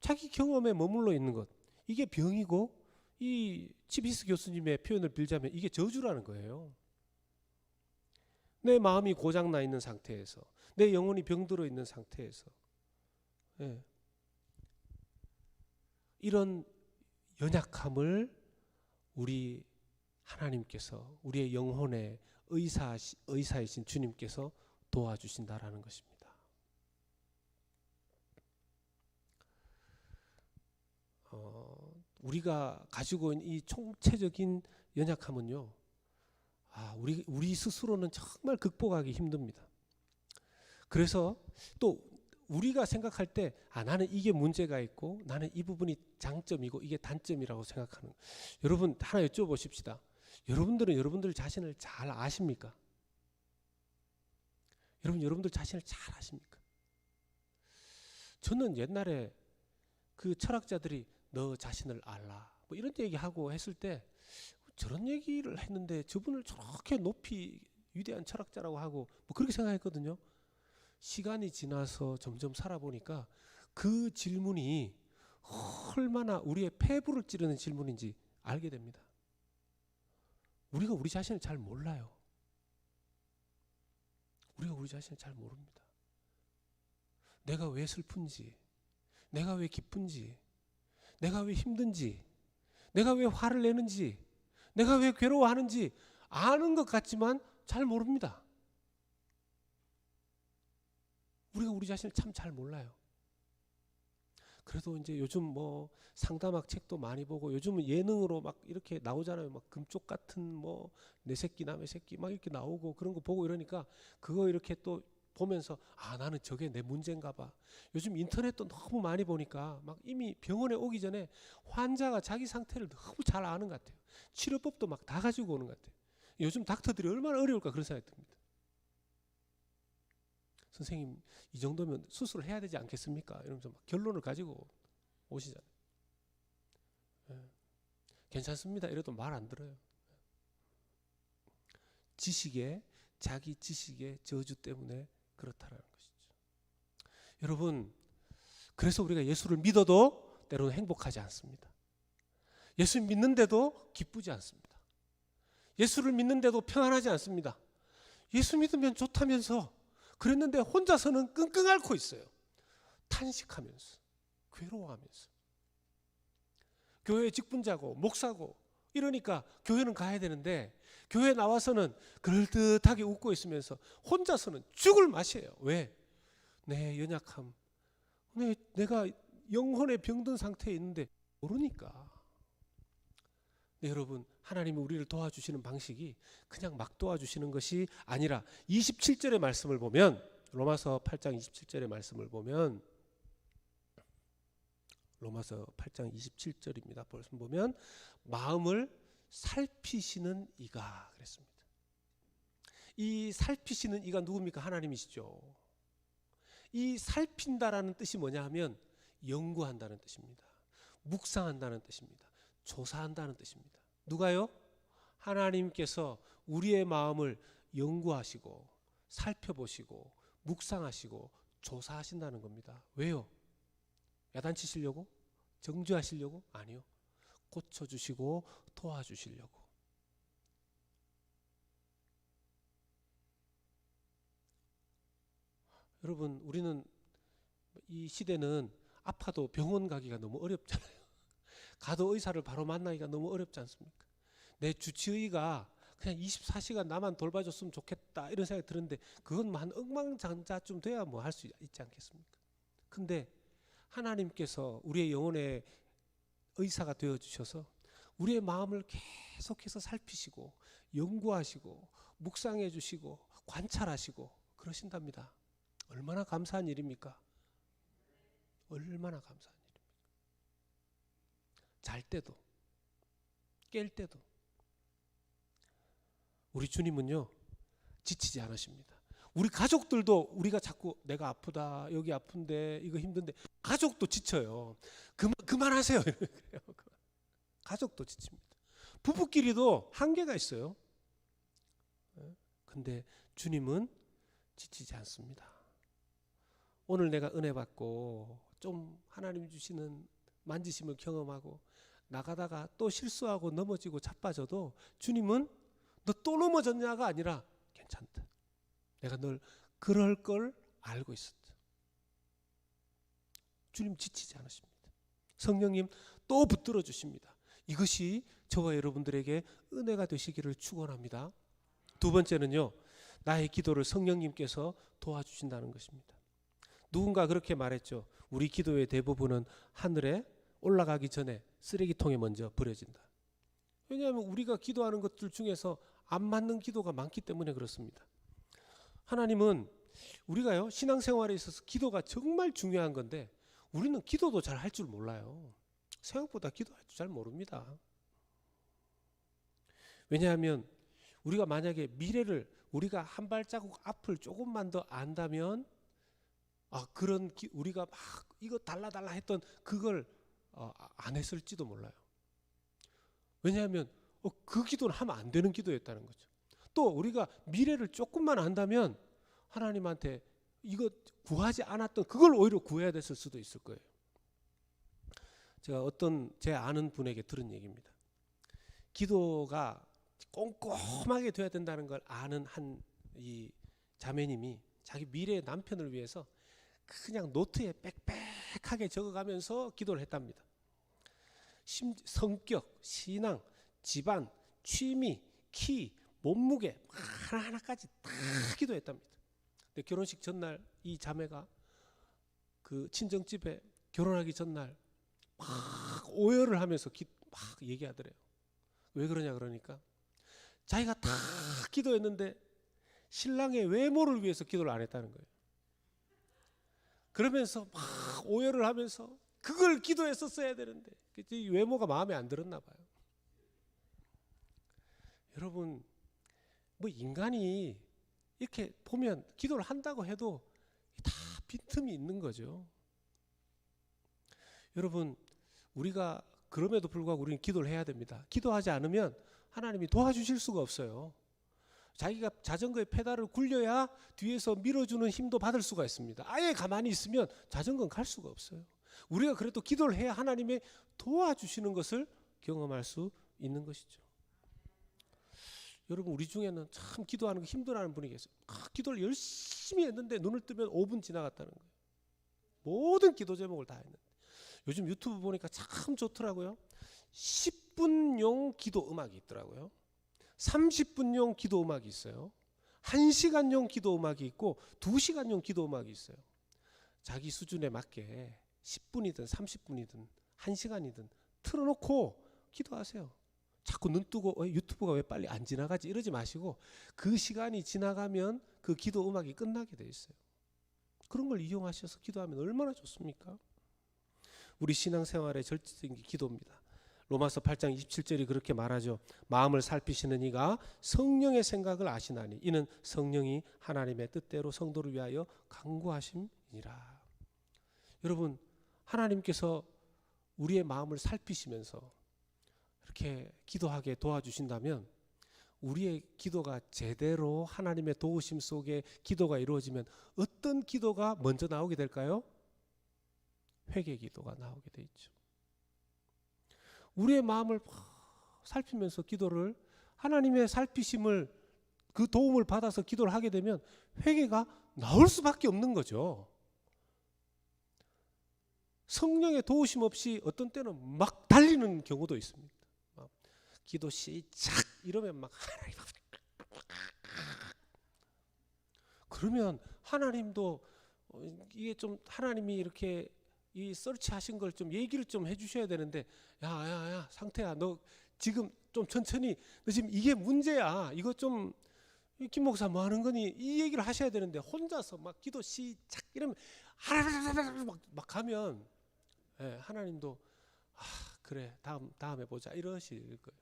자기 경험에 머물러 있는 것, 이게 병이고 이 치비스 교수님의 표현을 빌자면 이게 저주라는 거예요. 내 마음이 고장나 있는 상태에서, 내 영혼이 병들어 있는 상태에서 이런 연약함을 우리 하나님께서 우리의 영혼의 의사이신 주님께서 도와주신다라는 것입니다. 우리가 가지고 있는 이 총체적인 연약함은요, 우리 스스로는 정말 극복하기 힘듭니다. 그래서 또 우리가 생각할 때 나는 이게 문제가 있고 나는 이 부분이 장점이고 이게 단점이라고 생각하는, 여러분 하나 여쭤보십시다. 여러분들은 여러분들 자신을 잘 아십니까? 여러분들 자신을 잘 아십니까? 저는 옛날에 그 철학자들이 너 자신을 알라 뭐 이런 얘기하고 했을 때 저런 얘기를 했는데 저분을 저렇게 높이 위대한 철학자라고 하고 뭐 그렇게 생각했거든요. 시간이 지나서 점점 살아보니까 그 질문이 얼마나 우리의 폐부를 찌르는 질문인지 알게 됩니다. 우리가 우리 자신을 잘 몰라요. 우리가 우리 자신을 잘 모릅니다. 내가 왜 슬픈지, 내가 왜 기쁜지, 내가 왜 힘든지, 내가 왜 화를 내는지, 내가 왜 괴로워하는지 아는 것 같지만 잘 모릅니다. 우리가 우리 자신을 참 잘 몰라요. 그래도 이제 요즘 뭐 상담학 책도 많이 보고 요즘은 예능으로 막 이렇게 나오잖아요. 막 금쪽 같은 뭐 내 새끼 남의 새끼 막 이렇게 나오고 그런 거 보고 이러니까 그거 이렇게 또 보면서 아 나는 저게 내 문제인가 봐. 요즘 인터넷도 너무 많이 보니까 막 이미 병원에 오기 전에 환자가 자기 상태를 너무 잘 아는 것 같아요. 치료법도 막 다 가지고 오는 것 같아요. 요즘 닥터들이 얼마나 어려울까 그런 생각이 듭니다. 선생님 이 정도면 수술을 해야 되지 않겠습니까? 이러면서 막 결론을 가지고 오시잖아요. 예. 괜찮습니다. 이래도 말 안 들어요. 자기 지식의 저주 때문에 그렇다라는 것이죠. 여러분, 그래서 우리가 예수를 믿어도 때로는 행복하지 않습니다. 예수 믿는데도 기쁘지 않습니다. 예수를 믿는데도 평안하지 않습니다. 예수 믿으면 좋다면서 그랬는데 혼자서는 끙끙 앓고 있어요. 탄식하면서 괴로워하면서 교회 직분자고 목사고 이러니까 교회는 가야 되는데 교회 나와서는 그럴듯하게 웃고 있으면서 혼자서는 죽을 맛이에요. 왜? 내 연약함, 내가 영혼의 병든 상태에 있는데 모르니까. 네, 여러분 하나님이 우리를 도와주시는 방식이 그냥 막 도와주시는 것이 아니라 27절의 말씀을 보면 로마서 8장 27절의 말씀을 보면 로마서 8장 27절입니다. 벌써 보면 마음을 살피시는 이가 그랬습니다. 이 살피시는 이가 누굽니까? 하나님이시죠. 이 살핀다라는 뜻이 뭐냐 하면 연구한다는 뜻입니다. 묵상한다는 뜻입니다. 조사한다는 뜻입니다. 누가요? 하나님께서 우리의 마음을 연구하시고 살펴보시고 묵상하시고 조사하신다는 겁니다. 왜요? 야단치시려고? 정죄하시려고? 아니요. 고쳐주시고 도와주시려고. 여러분 우리는 이 시대는 아파도 병원 가기가 너무 어렵잖아요. 가도 의사를 바로 만나기가 너무 어렵지 않습니까? 내 주치의가 그냥 24시간 나만 돌봐줬으면 좋겠다 이런 생각이 드는데 그건 뭐 한 억만장자쯤 돼야 뭐 할 수 있지 않겠습니까? 근데 하나님께서 우리의 영혼의 의사가 되어주셔서 우리의 마음을 계속해서 살피시고 연구하시고 묵상해 주시고 관찰하시고 그러신답니다. 얼마나 감사한 일입니까? 얼마나 감사한 일입니까? 잘 때도 깰 때도 우리 주님은요 지치지 않으십니다. 우리 가족들도 우리가 자꾸 내가 아프다 여기 아픈데 이거 힘든데 가족도 지쳐요. 그만하세요. 가족도 지칩니다. 부부끼리도 한계가 있어요. 근데 주님은 지치지 않습니다. 오늘 내가 은혜 받고 좀 하나님 주시는 만지심을 경험하고 나가다가 또 실수하고 넘어지고 자빠져도 주님은 너 또 넘어졌냐가 아니라 괜찮다. 내가 널 그럴 걸 알고 있었다. 주님 지치지 않으십니다. 성령님 또 붙들어 주십니다. 이것이 저와 여러분들에게 은혜가 되시기를 축원합니다. 두 번째는요. 나의 기도를 성령님께서 도와주신다는 것입니다. 누군가 그렇게 말했죠. 우리 기도의 대부분은 하늘에 올라가기 전에 쓰레기통에 먼저 버려진다. 왜냐하면 우리가 기도하는 것들 중에서 안 맞는 기도가 많기 때문에 그렇습니다. 하나님은 우리가요 신앙생활에 있어서 기도가 정말 중요한 건데 우리는 기도도 잘 할 줄 몰라요. 생각보다 기도할 줄 잘 모릅니다. 왜냐하면 우리가 만약에 미래를 우리가 한 발자국 앞을 조금만 더 안다면 우리가 막 이거 달라 했던 그걸 안 했을지도 몰라요. 왜냐하면 그 기도는 하면 안 되는 기도였다는 거죠. 또 우리가 미래를 조금만 안다면 하나님한테 이거 구하지 않았던 그걸 오히려 구해야 됐을 수도 있을 거예요. 제가 어떤 제 아는 분에게 들은 얘기입니다. 기도가 꼼꼼하게 돼야 된다는 걸 아는 한 이 자매님이 자기 미래의 남편을 위해서 그냥 노트에 빽빽하게 적어가면서 기도를 했답니다. 성격, 신앙, 집안, 취미, 키, 몸무게 하나하나까지 다 기도했답니다. 근데 결혼식 전날 이 자매가 그 친정집에 결혼하기 전날 막 오열을 하면서 막 얘기하더래요. 왜 그러냐 그러니까 자기가 다 기도했는데 신랑의 외모를 위해서 기도를 안 했다는 거예요. 그러면서 막 오열을 하면서 그걸 기도했었어야 되는데 외모가 마음에 안 들었나 봐요. 여러분, 뭐 인간이 이렇게 보면 기도를 한다고 해도 다 빈틈이 있는 거죠. 여러분, 우리가 그럼에도 불구하고 우리는 기도를 해야 됩니다. 기도하지 않으면 하나님이 도와주실 수가 없어요. 자기가 자전거의 페달을 굴려야 뒤에서 밀어주는 힘도 받을 수가 있습니다. 아예 가만히 있으면 자전거는 갈 수가 없어요. 우리가 그래도 기도를 해야 하나님의 도와주시는 것을 경험할 수 있는 것이죠. 여러분, 우리 중에는 참 기도하는 거 힘들어하는 분이 계세요. 기도를 열심히 했는데 눈을 뜨면 5분 지나갔다는 거예요. 모든 기도 제목을 다 했는데. 요즘 유튜브 보니까 참 좋더라고요. 10분용 기도 음악이 있더라고요. 30분용 기도 음악이 있어요. 1시간용 기도 음악이 있고 2시간용 기도 음악이 있어요. 자기 수준에 맞게 10분이든 30분이든 1시간이든 틀어놓고 기도하세요. 자꾸 눈 뜨고 유튜브가 왜 빨리 안 지나가지 이러지 마시고 그 시간이 지나가면 그 기도 음악이 끝나게 돼 있어요. 그런 걸 이용하셔서 기도하면 얼마나 좋습니까? 우리 신앙생활의 절대적인 기도입니다. 로마서 8장 27절이 그렇게 말하죠. 마음을 살피시는 이가 성령의 생각을 아시나니 이는 성령이 하나님의 뜻대로 성도를 위하여 간구하심이니라. 여러분, 하나님께서 우리의 마음을 살피시면서 이렇게 기도하게 도와주신다면 우리의 기도가 제대로 하나님의 도우심 속에 기도가 이루어지면 어떤 기도가 먼저 나오게 될까요? 회개 기도가 나오게 돼 있죠. 우리의 마음을 살피면서 기도를 하나님의 살피심을 그 도움을 받아서 기도를 하게 되면 회개가 나올 수밖에 없는 거죠. 성령의 도우심 없이 어떤 때는 막 달리는 경우도 있습니다. 기도 시작 이러면 막 하나님 그러면 하나님도 이게 좀 하나님이 이렇게 이 서치하신 걸 좀 얘기를 좀 해주셔야 되는데 야 상태야 너 지금 좀 천천히 너 지금 이게 문제야 이거 좀 김 목사 뭐 하는 거니 이 얘기를 하셔야 되는데 혼자서 막 기도 시작 이러면 막 가면 하나님도 그래 다음에 보자 이러실 거예요.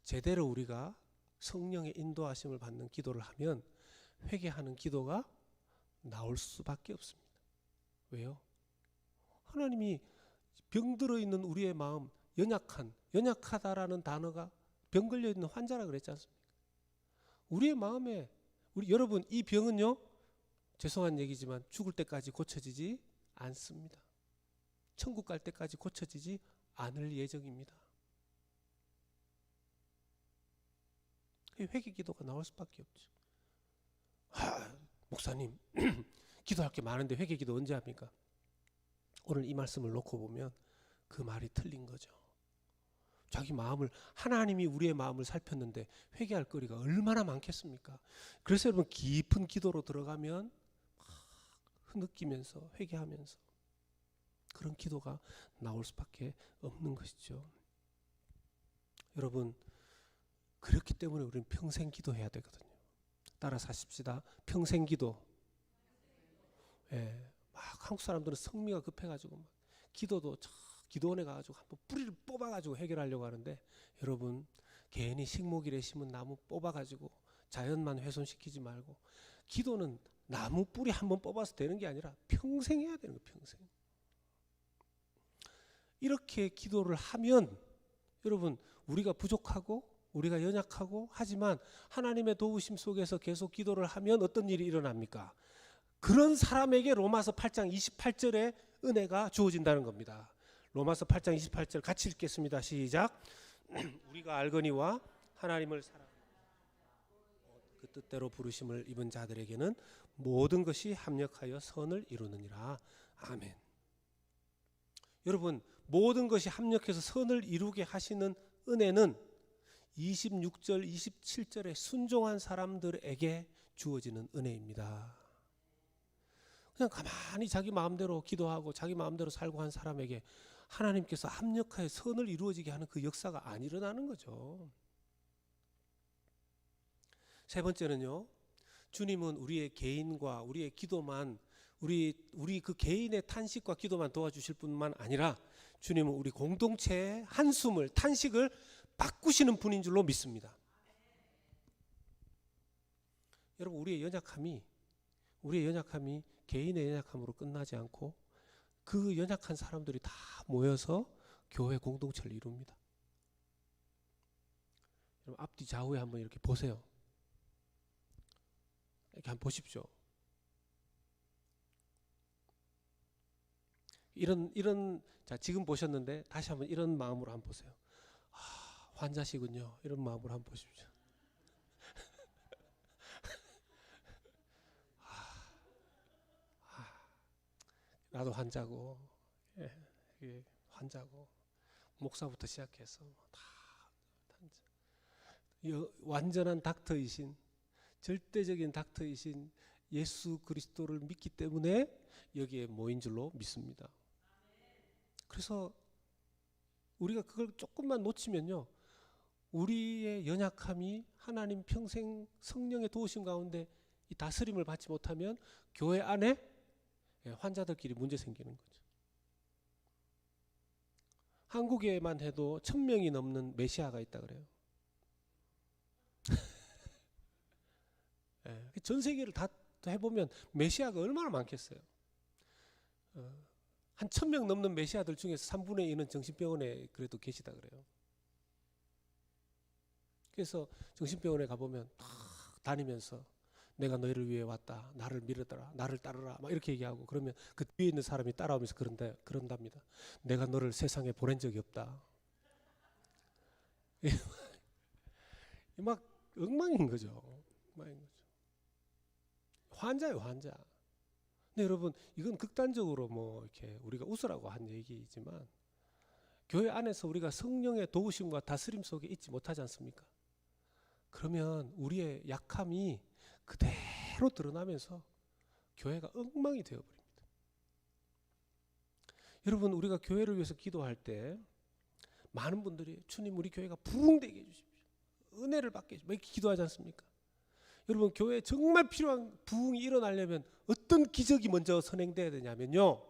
제대로 우리가 성령의 인도하심을 받는 기도를 하면 회개하는 기도가 나올 수밖에 없습니다. 왜요? 하나님이 병들어 있는 우리의 마음 연약하다라는 단어가 병 걸려 있는 환자라 그랬지 않습니까? 우리의 마음에 여러분 이 병은요 죄송한 얘기지만 죽을 때까지 고쳐지지 않습니다. 천국 갈 때까지 고쳐지지 않을 예정입니다. 회개 기도가 나올 수밖에 없죠. 목사님 기도할 게 많은데 회개 기도 언제 합니까? 오늘 이 말씀을 놓고 보면 그 말이 틀린 거죠. 자기 마음을 하나님이 우리의 마음을 살폈는데 회개할 거리가 얼마나 많겠습니까? 그래서 여러분 깊은 기도로 들어가면 막 느끼면서 회개하면서 그런 기도가 나올 수밖에 없는 것이죠. 여러분 그렇기 때문에 우리는 평생 기도해야 되거든요. 따라서 하십시다. 평생 기도. 막 한국 사람들은 성미가 급해가지고 막 기도도 기도원에 가가지고 한번 뿌리를 뽑아가지고 해결하려고 하는데 여러분 괜히 식목일에 심은 나무 뽑아가지고 자연만 훼손시키지 말고 기도는 나무 뿌리 한번 뽑아서 되는 게 아니라 평생 해야 되는 거예요. 평생. 이렇게 기도를 하면 여러분 우리가 부족하고 우리가 연약하고 하지만 하나님의 도우심 속에서 계속 기도를 하면 어떤 일이 일어납니까? 그런 사람에게 로마서 8장 28절에 은혜가 주어진다는 겁니다. 로마서 8장 28절 같이 읽겠습니다. 시작. 우리가 알거니와 하나님을 사랑하는 그 뜻대로 부르심을 입은 자들에게는 모든 것이 합력하여 선을 이루느니라. 아멘. 여러분 모든 것이 합력해서 선을 이루게 하시는 은혜는 26절 27절에 순종한 사람들에게 주어지는 은혜입니다. 그냥 가만히 자기 마음대로 기도하고 자기 마음대로 살고 한 사람에게 하나님께서 합력하여 선을 이루어지게 하는 그 역사가 안 일어나는 거죠. 세 번째는요, 주님은 우리의 개인과 우리의 기도만 우리 그 개인의 탄식과 기도만 도와주실 뿐만 아니라 주님은 우리 공동체의 한숨을 탄식을 바꾸시는 분인 줄로 믿습니다. 여러분, 우리의 연약함이 개인의 연약함으로 끝나지 않고 그 연약한 사람들이 다 모여서 교회 공동체를 이룹니다. 여러분, 앞뒤 좌우에 한번 이렇게 보세요. 이렇게 한번 보십시오. 자, 지금 보셨는데 다시 한번 이런 마음으로 한번 보세요. 환자시군요. 이런 마음으로 한번 보십시오. 나도 환자고, 환자고, 목사부터 시작해서 다 완전한 닥터이신, 절대적인 닥터이신 예수 그리스도를 믿기 때문에 여기에 모인 줄로 믿습니다. 그래서 우리가 그걸 조금만 놓치면요, 우리의 연약함이 하나님 평생 성령의 도우심 가운데 이 다스림을 받지 못하면 교회 안에 환자들끼리 문제 생기는 거죠. 한국에만 해도 1000명이 넘는 메시아가 있다 그래요. 전 세계를 다 해보면 메시아가 얼마나 많겠어요. 한 1000명 넘는 메시아들 중에서 3분의 1은 정신병원에 그래도 계시다 그래요. 그래서 정신병원에 가보면 다 다니면서 내가 너희를 위해 왔다, 나를 믿으라, 나를 따르라, 막 이렇게 얘기하고, 그러면 그 뒤에 있는 사람이 따라오면서 그런답니다. 내가 너를 세상에 보낸 적이 없다. 막 엉망인 거죠. 환자예요, 환자. 근데 여러분, 이건 극단적으로 뭐 이렇게 우리가 웃으라고 한 얘기이지만 교회 안에서 우리가 성령의 도우심과 다스림 속에 있지 못하지 않습니까? 그러면 우리의 약함이 그대로 드러나면서 교회가 엉망이 되어버립니다. 여러분, 우리가 교회를 위해서 기도할 때 많은 분들이 주님, 우리 교회가 부흥되게 해주십시오, 은혜를 받게 해주십시오, 이렇게 기도하지 않습니까? 여러분, 교회에 정말 필요한 부흥이 일어나려면 어떤 기적이 먼저 선행돼야 되냐면요,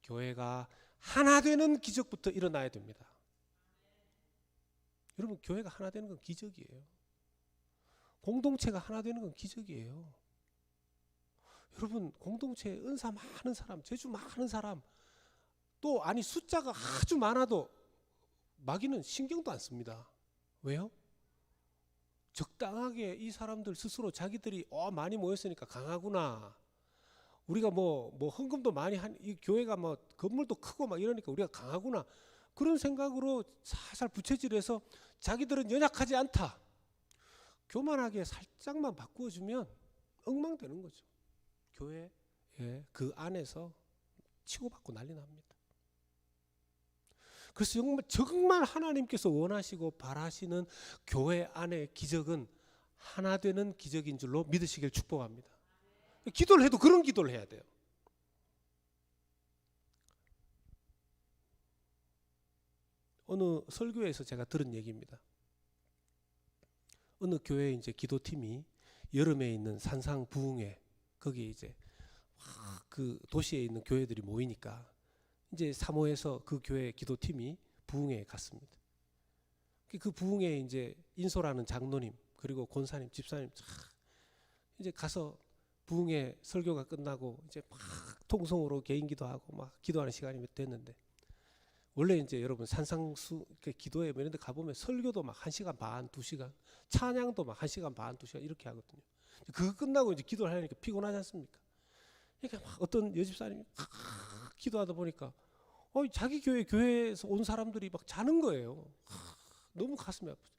교회가 하나 되는 기적부터 일어나야 됩니다. 여러분, 교회가 하나 되는 건 기적이에요. 공동체가 하나 되는 건 기적이에요. 여러분, 공동체에 은사 많은 사람, 재주 많은 사람, 또 아니 숫자가 아주 많아도 마귀는 신경도 안 씁니다. 왜요? 적당하게 이 사람들 스스로 자기들이 많이 모였으니까 강하구나, 우리가 뭐 헌금도 많이 한, 이 교회가 뭐 건물도 크고 막 이러니까 우리가 강하구나, 그런 생각으로 살살 부채질해서 자기들은 연약하지 않다, 교만하게 살짝만 바꾸어주면 엉망되는 거죠. 교회 그 안에서 치고받고 난리 납니다. 그래서 정말 하나님께서 원하시고 바라시는 교회 안의 기적은 하나 되는 기적인 줄로 믿으시길 축복합니다. 기도를 해도 그런 기도를 해야 돼요. 어느 설교에서 제가 들은 얘기입니다. 어느 교회 이제 기도팀이 여름에 있는 산상 부흥회, 거기에 이제 그 도시에 있는 교회들이 모이니까 이제 사모에서 그 교회 기도팀이 부흥회에 갔습니다. 그 부흥회에 이제 인솔하는 장로님, 그리고 권사님, 집사님 이제 가서 부흥회 설교가 끝나고 이제 막 통성으로 개인 기도하고 막 기도하는 시간이 됐는데, 원래 이제 여러분 산상수 기도회 이런 데 가보면 설교도 막 1시간 반, 2시간, 찬양도 막 1시간 반, 2시간 이렇게 하거든요. 그거 끝나고 이제 기도를 하려니까 피곤하지 않습니까? 그러니까 막 어떤 여집사님이 기도하다 보니까 자기 교회에서 온 사람들이 막 자는 거예요. 너무 가슴이 아프죠.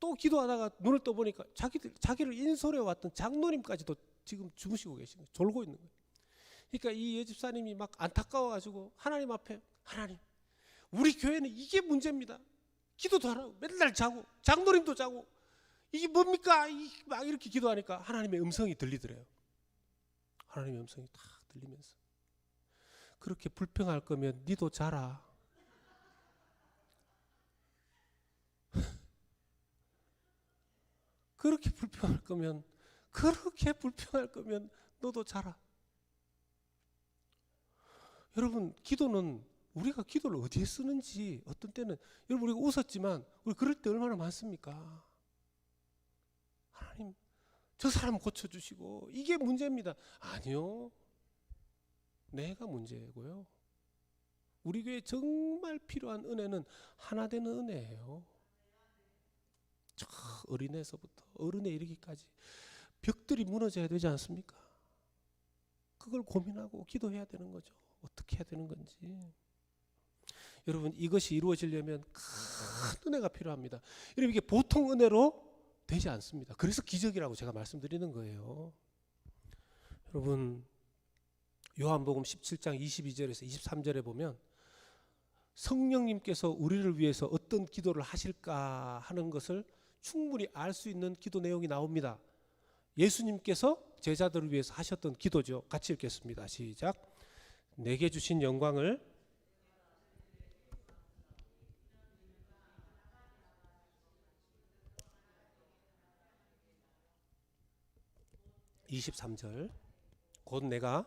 또 기도하다가 눈을 떠보니까 자기를 인솔해 왔던 장로님까지도 지금 주무시고 계신 거예요. 졸고 있는 거예요. 그러니까 이 여집사님이 막 안타까워가지고 하나님 앞에, 하나님, 우리 교회는 이게 문제입니다. 기도도 안 하고 맨날 자고 장로님도 자고 이게 뭡니까? 막 이렇게 기도하니까 하나님의 음성이 들리더래요. 하나님의 음성이 딱 들리면서. 그렇게 불평할 거면 니도 자라. 그렇게 불평할 거면 너도 자라. 여러분, 기도는 우리가 기도를 어디에 쓰는지, 어떤 때는 여러분 우리가 웃었지만 우리 그럴 때 얼마나 많습니까? 하나님, 저 사람 고쳐주시고 이게 문제입니다. 아니요, 내가 문제고요. 우리 교회에 정말 필요한 은혜는 하나 되는 은혜예요. 저 어린애서부터 어른에 이르기까지 벽들이 무너져야 되지 않습니까? 그걸 고민하고 기도해야 되는 거죠. 어떻게 해야 되는 건지. 여러분, 이것이 이루어지려면 큰 은혜가 필요합니다. 여러분, 이게 보통 은혜로 되지 않습니다. 그래서 기적이라고 제가 말씀드리는 거예요. 여러분, 요한복음 17장 22절에서 23절에 보면 성령님께서 우리를 위해서 어떤 기도를 하실까 하는 것을 충분히 알 수 있는 기도 내용이 나옵니다. 예수님께서 제자들을 위해서 하셨던 기도죠. 같이 읽겠습니다. 시작. 내게 주신 영광을 23절. 곧 내가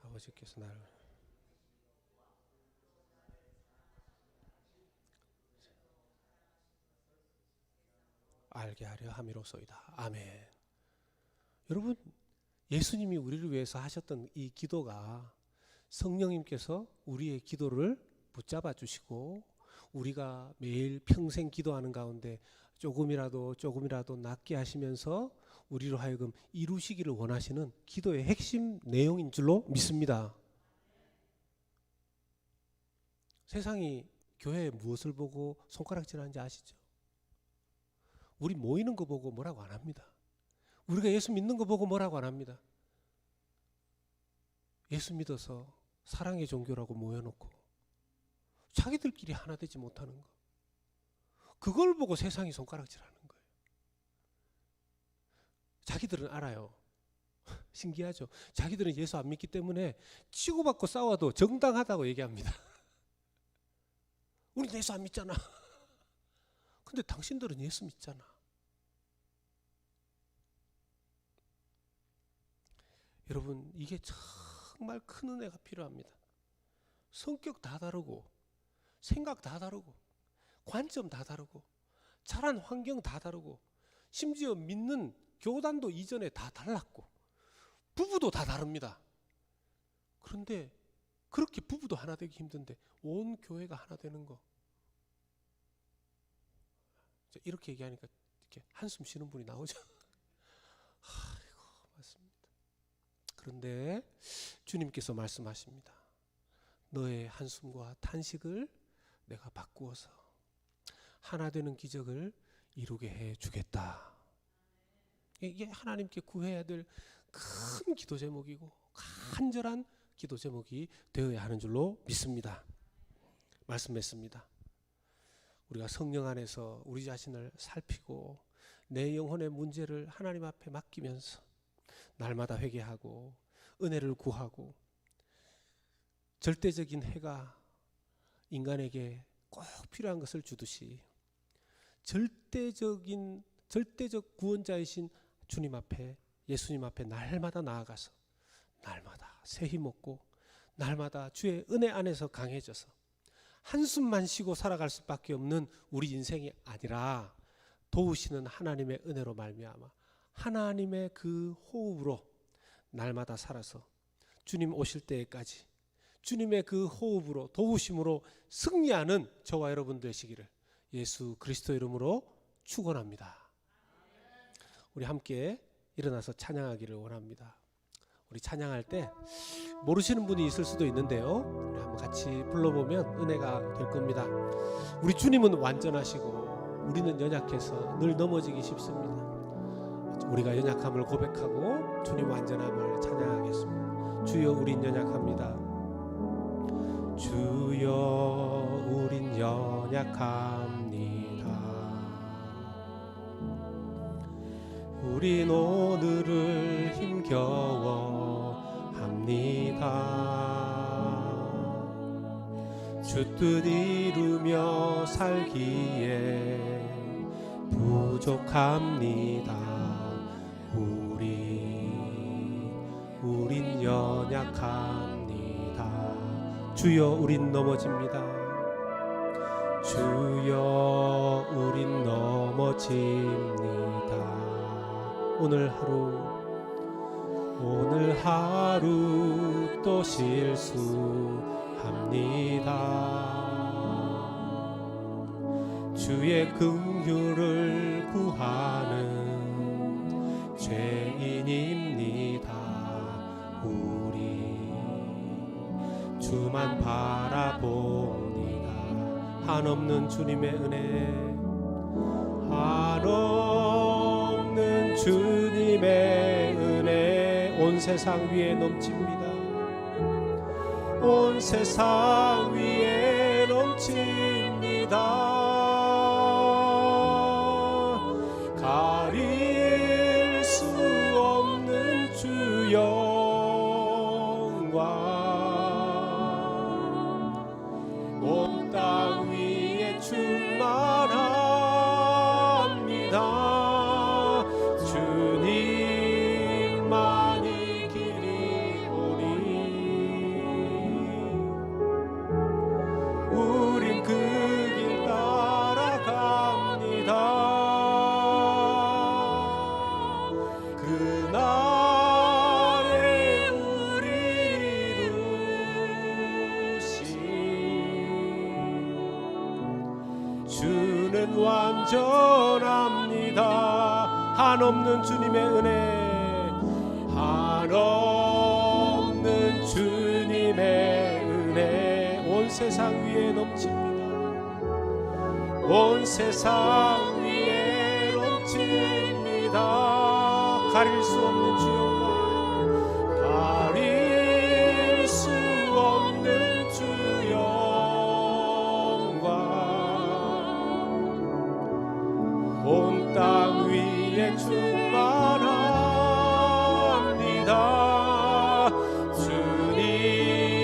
아버지께서 나를 알게 하려 함이로소이다. 아멘. 여러분, 예수님이 우리를 위해서 하셨던 이 기도가 성령님께서 우리의 기도를 붙잡아 주시고 우리가 매일 평생 기도하는 가운데 조금이라도 낫게 하시면서 우리로 하여금 이루시기를 원하시는 기도의 핵심 내용인 줄로 믿습니다. 세상이 교회에 무엇을 보고 손가락질하는지 아시죠? 우리 모이는 거 보고 뭐라고 안 합니다. 우리가 예수 믿는 거 보고 뭐라고 안 합니다. 예수 믿어서 사랑의 종교라고 모여놓고 자기들끼리 하나 되지 못하는 거, 그걸 보고 세상이 손가락질하는 거예요. 자기들은 알아요. 신기하죠? 자기들은 예수 안 믿기 때문에 치고받고 싸워도 정당하다고 얘기합니다. 우리 예수 안 믿잖아. 근데 당신들은 예수 믿잖아. 여러분, 이게 정말 큰 은혜가 필요합니다. 성격 다 다르고 생각 다 다르고 관점 다 다르고 자란 환경 다 다르고 심지어 믿는 교단도 이전에 다 달랐고 부부도 다 다릅니다. 그런데 그렇게 부부도 하나 되기 힘든데 온 교회가 하나 되는 거, 이렇게 얘기하니까 이렇게 한숨 쉬는 분이 나오죠. 아이고, 맞습니다. 그런데 주님께서 말씀하십니다. 너의 한숨과 탄식을 내가 바꾸어서 하나 되는 기적을 이루게 해주겠다. 이게 하나님께 구해야 될 큰 기도 제목이고 간절한 기도 제목이 되어야 하는 줄로 믿습니다. 말씀했습니다. 우리가 성령 안에서 우리 자신을 살피고 내 영혼의 문제를 하나님 앞에 맡기면서 날마다 회개하고 은혜를 구하고 절대적인 해가 인간에게 꼭 필요한 것을 주듯이 절대적 구원자이신 주님 앞에, 예수님 앞에 날마다 나아가서 날마다 새 힘 얻고 날마다 주의 은혜 안에서 강해져서 한숨만 쉬고 살아갈 수밖에 없는 우리 인생이 아니라 도우시는 하나님의 은혜로 말미암아 하나님의 그 호흡으로 날마다 살아서 주님 오실 때까지 주님의 그 호흡으로 도우심으로 승리하는 저와 여러분 되시기를 예수 그리스도 이름으로 축원합니다. 우리 함께 일어나서 찬양하기를 원합니다. 우리 찬양할 때 모르시는 분이 있을 수도 있는데요, 우리 한번 같이 불러보면 은혜가 될 겁니다. 우리 주님은 완전하시고 우리는 연약해서 늘 넘어지기 쉽습니다. 우리가 연약함을 고백하고 주님 완전함을 찬양하겠습니다. 주여 우린 연약합니다. 주여 우린 연약합니다. 연약합니다. 우린 오늘을 힘겨워 합니다. 주 뜻 이루며 살기에 부족합니다. 우린 연약합니다. 주여, 우린 넘어집니다. 주여, 우린 넘어집니다. 오늘 하루 또 실수합니다. 주의 긍휼을 구하는 죄인입니다. 우리 주만 바라봅니다. 한없는 주님의 은혜, 한없는 주님의 은혜 온 세상 위에 넘칩니다. 온 세상 위에 넘칩니다. 가릴 수 없는 주 영광 온 땅 위에 충만합니다. 주님만이 길이 오니 우린 그 길 따라갑니다. 그날에 우리 이루신 주는 완전합니다. 한없는 주님의 은혜, 한없는 주님의 은혜 온 세상 위에 넘칩니다. 온 세상 위에 넘칩니다. 가릴 수 없는 주 영광, 가릴 수 없는 주 영광 온 땅 위에 충만합니다.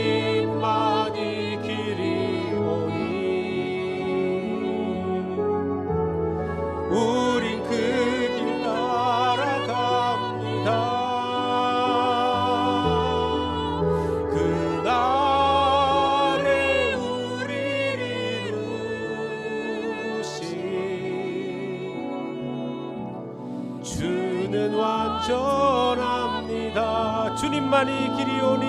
주님만이 길이 오니 우린 그 길 따라갑니다. 그날에 우리를 이루신 주는 완전합니다. 주님만이 길이 오니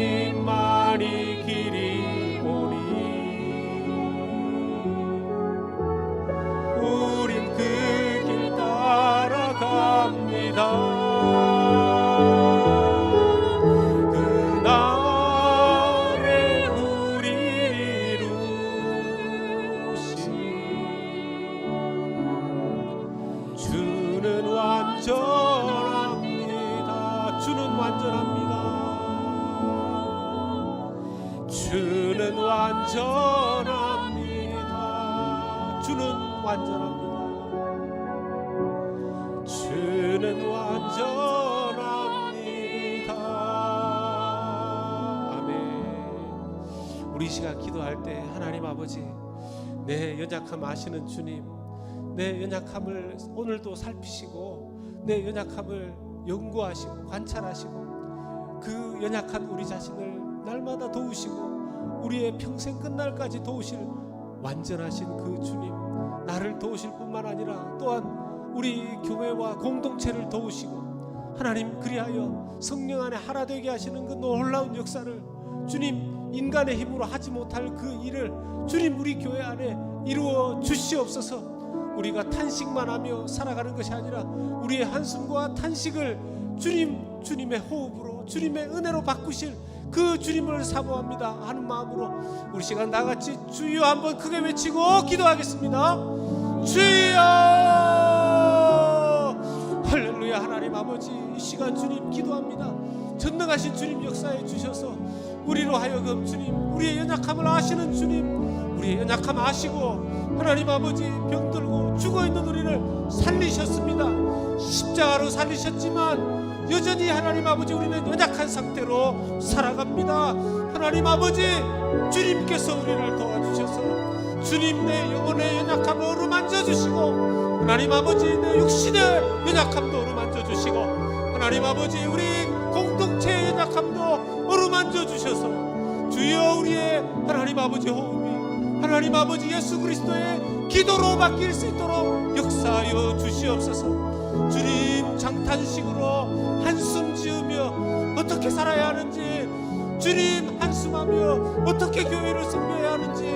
주님만이 길이 오니 우린 그 길 따라갑니다. 그날에 우리를 이루신 주는 완전합니다. 주는 완전합니다. 주는 완전합니다. 주는 완전합니다. 주는 완전합니다. 아멘. 우리 시간 기도할 때 하나님 아버지, 내 연약함 아시는 주님, 내 연약함을 오늘도 살피시고 내 연약함을 연구하시고 관찰하시고 그 연약한 우리 자신을 날마다 도우시고 우리의 평생 끝날까지 도우실 완전하신 그 주님, 나를 도우실 뿐만 아니라 또한 우리 교회와 공동체를 도우시고 하나님, 그리하여 성령 안에 하나 되게 하시는 그 놀라운 역사를 주님, 인간의 힘으로 하지 못할 그 일을 주님 우리 교회 안에 이루어 주시옵소서. 우리가 탄식만 하며 살아가는 것이 아니라 우리의 한숨과 탄식을 주님의 호흡으로 주님의 은혜로 바꾸실 그 주님을 사모합니다 하는 마음으로 우리 시간 나같이 주여 한번 크게 외치고 기도하겠습니다. 주여! 할렐루야. 하나님 아버지, 이 시간 주님 기도합니다. 전능하신 주님 역사해 주셔서 우리로 하여금 주님, 우리의 연약함을 아시는 주님, 우리의 연약함 아시고 하나님 아버지 병들고 죽어있는 우리를 살리셨습니다. 십자가로 살리셨지만 여전히 하나님 아버지 우리는 연약한 상태로 살아갑니다. 하나님 아버지 주님께서 우리를 도와주셔서 주님 내 영혼의 연약함을 어루만져 주시고 하나님 아버지 내 육신의 연약함도 어루만져 주시고 하나님 아버지 우리 공동체의 연약함도 어루만져 주셔서 주여 우리의 하나님 아버지 호흡이 하나님 아버지 예수 그리스도의 기도로 바뀔 수 있도록 역사하여 주시옵소서. 주님 장탄식으로 한숨 지으며 어떻게 살아야 하는지, 주님 한숨하며 어떻게 교회를 섬겨야 하는지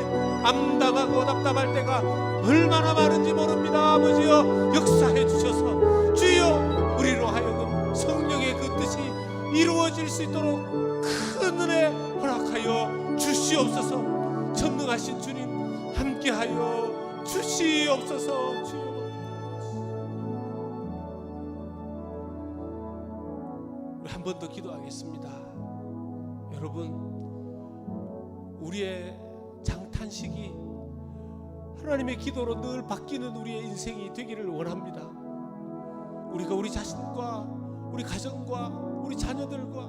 암담하고 답답할 때가 얼마나 많은지 모릅니다. 아버지여 역사해 주셔서 주여 우리로 하여금 성령의 그 뜻이 이루어질 수 있도록 큰 은혜 허락하여 주시옵소서. 전능하신 주님 함께하여 주시옵소서. 주여 한 번 더 기도하겠습니다. 여러분, 우리의 장탄식이 하나님의 기도로 늘 바뀌는 우리의 인생이 되기를 원합니다. 우리가 우리 자신과 우리 가정과 우리 자녀들과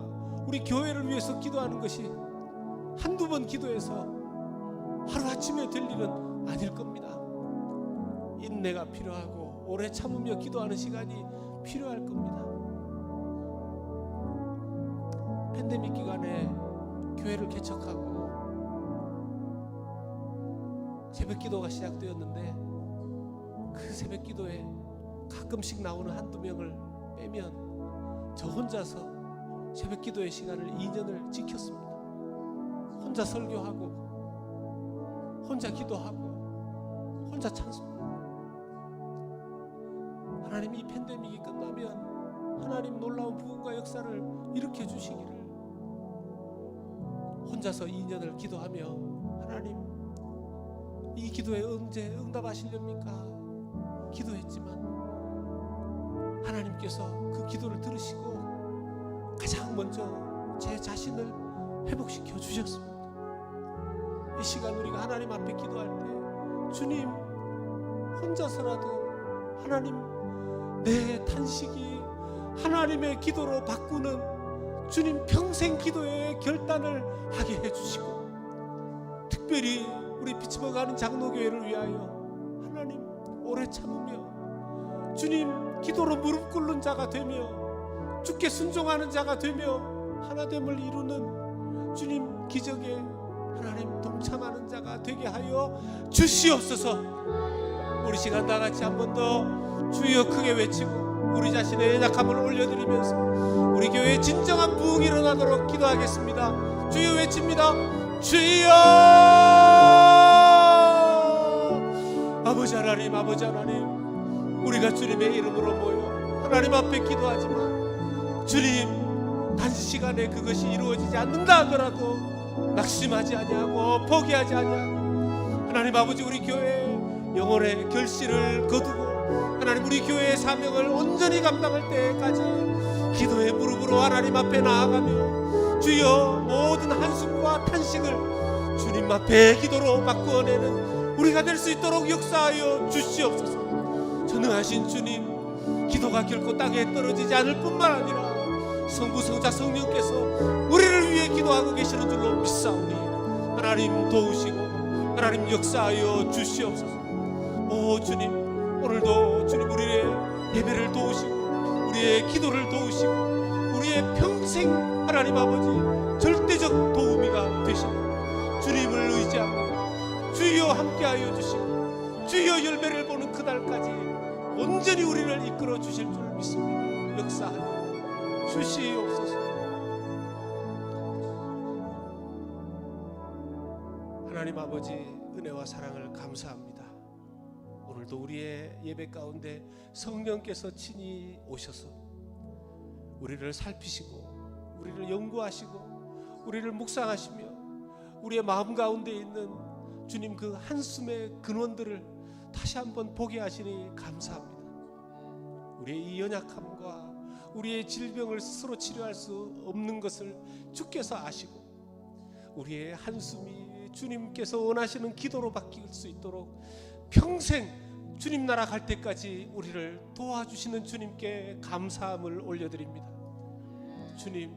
우리 교회를 위해서 기도하는 것이 한두 번 기도해서 하루아침에 될 일은 아닐 겁니다. 인내가 필요하고 오래 참으며 기도하는 시간이 필요할 겁니다. 팬데믹 기간에 교회를 개척하고 새벽 기도가 시작되었는데 그 새벽 기도에 가끔씩 나오는 한두 명을 빼면 저 혼자서 새벽 기도의 시간을 2년을 지켰습니다. 혼자 설교하고 혼자 기도하고 혼자 찬송하고. 하나님 이 팬데믹이 끝나면 하나님 놀라운 부흥과 역사를 일으켜 주시기를 혼자서 2년을 기도하며 하나님 이 기도에 언제 응답하시렵니까? 기도했지만 하나님께서 그 기도를 들으시고 가장 먼저 제 자신을 회복시켜 주셨습니다. 이 시간 우리가 하나님 앞에 기도할 때 주님 혼자서라도 하나님 내 탄식이 하나님의 기도로 바꾸는 주님 평생 기도의 결단을 하게 해주시고 특별히 우리 피치버가는 장로교회를 위하여 하나님 오래 참으며 주님 기도로 무릎 꿇는 자가 되며 주께 순종하는 자가 되며 하나됨을 이루는 주님 기적에 하나님 동참하는 자가 되게 하여 주시옵소서. 우리 시간 다 같이 한 번 더 주여 크게 외치고 우리 자신의 연약함을 올려드리면서 우리 교회에 진정한 부흥이 일어나도록 기도하겠습니다. 주여 외칩니다. 주여! 아버지 하나님, 아버지 하나님, 우리가 주님의 이름으로 모여 하나님 앞에 기도하지만 주님 단시간에 그것이 이루어지지 않는다 하더라도 낙심하지 아니하고 포기하지 아니하고 하나님 아버지 우리 교회에 영혼의 결실을 거두고 하나님 우리 교회의 사명을 온전히 감당할 때까지 기도의 무릎으로 하나님 앞에 나아가며 주여 모든 한숨과 탄식을 주님 앞에 기도로 바꾸어내는 우리가 될 수 있도록 역사하여 주시옵소서. 전능하신 주님, 기도가 결코 땅에 떨어지지 않을 뿐만 아니라 성부 성자 성령께서 우리를 위해 기도하고 계시는 줄로 믿사오니 하나님 도우시고 하나님 역사하여 주시옵소서. 오 주님, 오늘도 주님 우리의 예배를 도우시고 우리의 기도를 도우시고 우리의 평생 하나님 아버지 절대적 도우미가 되시고 주님을 의지합니다. 주여 함께하여 주시고 주여 열매를 보는 그날까지 온전히 우리를 이끌어 주실 줄 믿습니다. 역사하여 주시옵소서. 하나님 아버지 은혜와 사랑을 감사합니다. 오늘도 우리의 예배 가운데 성령께서 친히 오셔서 우리를 살피시고 우리를 연구하시고 우리를 묵상하시며 우리의 마음 가운데 있는 주님 그 한숨의 근원들을 다시 한번 보게 하시니 감사합니다. 우리의 이 연약함과 우리의 질병을 스스로 치료할 수 없는 것을 주께서 아시고 우리의 한숨이 주님께서 원하시는 기도로 바뀔 수 있도록 평생 주님 나라 갈 때까지 우리를 도와주시는 주님께 감사함을 올려드립니다. 주님,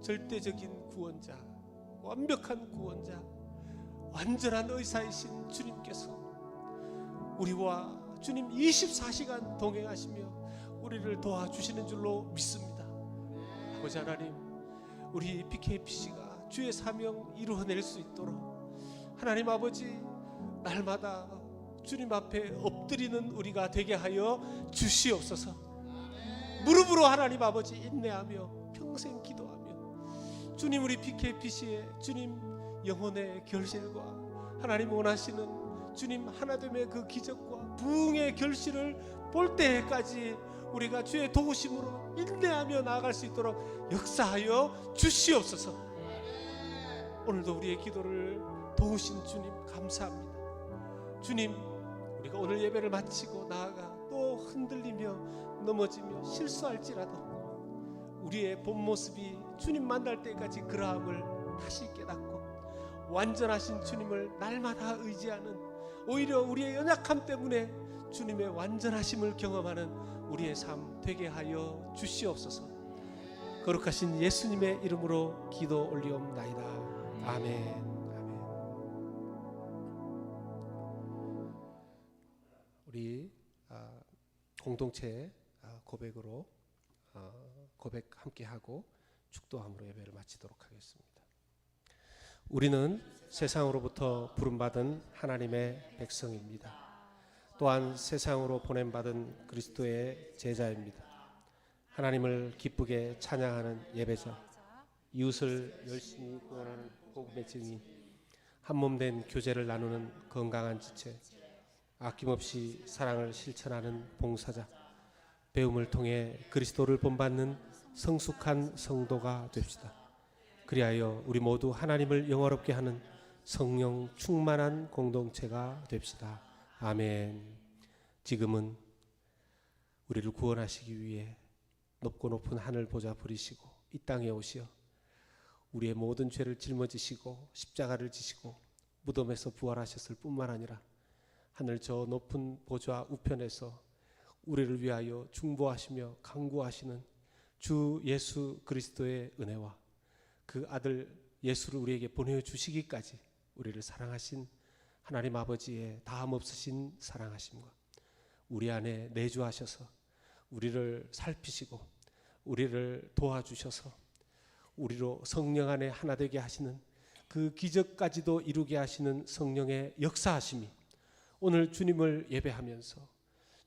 절대적인 구원자, 완벽한 구원자, 완전한 의사이신 주님께서 우리와 주님 24시간 동행하시며 우리를 도와주시는 줄로 믿습니다. 아버지 하나님, 우리 BKPC가 주의 사명 이루어낼 수 있도록 하나님 아버지, 날마다 주님 앞에 엎드리는 우리가 되게 하여 주시옵소서. 무릎으로 하나님 아버지 인내하며 평생 기도하며 주님, 우리 BKPC의 주님 영혼의 결실과 하나님 원하시는 주님 하나됨의 그 기적과 부흥의 결실을 볼 때까지 우리가 주의 도우심으로 인내하며 나아갈 수 있도록 역사하여 주시옵소서. 오늘도 우리의 기도를 도우신 주님 감사합니다. 주님, 우리가 오늘 예배를 마치고 나아가 또 흔들리며 넘어지며 실수할지라도 우리의 본 모습이 주님 만날 때까지 그러함을 다시 깨닫고 완전하신 주님을 날마다 의지하는, 오히려 우리의 연약함 때문에 주님의 완전하심을 경험하는 우리의 삶 되게 하여 주시옵소서. 거룩하신 예수님의 이름으로 기도 올리옵나이다. 아멘. 아멘. 우리 공동체 고백으로 고백 함께 하고 축도함으로 예배를 마치도록 하겠습니다. 우리는 세상으로부터 부름받은 하나님의 백성입니다. 또한 세상으로 보냄받은 그리스도의 제자입니다. 하나님을 기쁘게 찬양하는 예배자, 이웃을 열심히 구원하는 복음의 증인, 한몸된 교제를 나누는 건강한 지체, 아낌없이 사랑을 실천하는 봉사자, 배움을 통해 그리스도를 본받는 성숙한 성도가 됩시다. 그리하여 우리 모두 하나님을 영화롭게 하는 성령 충만한 공동체가 됩시다. 아멘. 지금은 우리를 구원하시기 위해 높고 높은 하늘 보좌 부리시고 이 땅에 오시어 우리의 모든 죄를 짊어지시고 십자가를 지시고 무덤에서 부활하셨을 뿐만 아니라 하늘 저 높은 보좌 우편에서 우리를 위하여 중보하시며 강구하시는 주 예수 그리스도의 은혜와 그 아들 예수를 우리에게 보내주시기까지 우리를 사랑하신 하나님 아버지의 다함없으신 사랑하심과 우리 안에 내주하셔서 우리를 살피시고 우리를 도와주셔서 우리로 성령 안에 하나 되게 하시는 그 기적까지도 이루게 하시는 성령의 역사하심이 오늘 주님을 예배하면서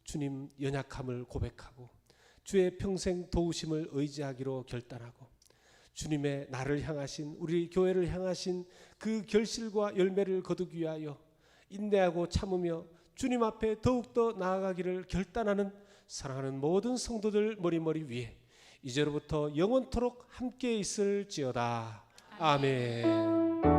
주님 연약함을 고백하고 주의 평생 도우심을 의지하기로 결단하고 주님의 나를 향하신, 우리 교회를 향하신 그 결실과 열매를 거두기 위하여 인내하고 참으며 주님 앞에 더욱더 나아가기를 결단하는 사랑하는 모든 성도들 머리머리 위에 이제로부터 영원토록 함께 있을지어다. 아멘.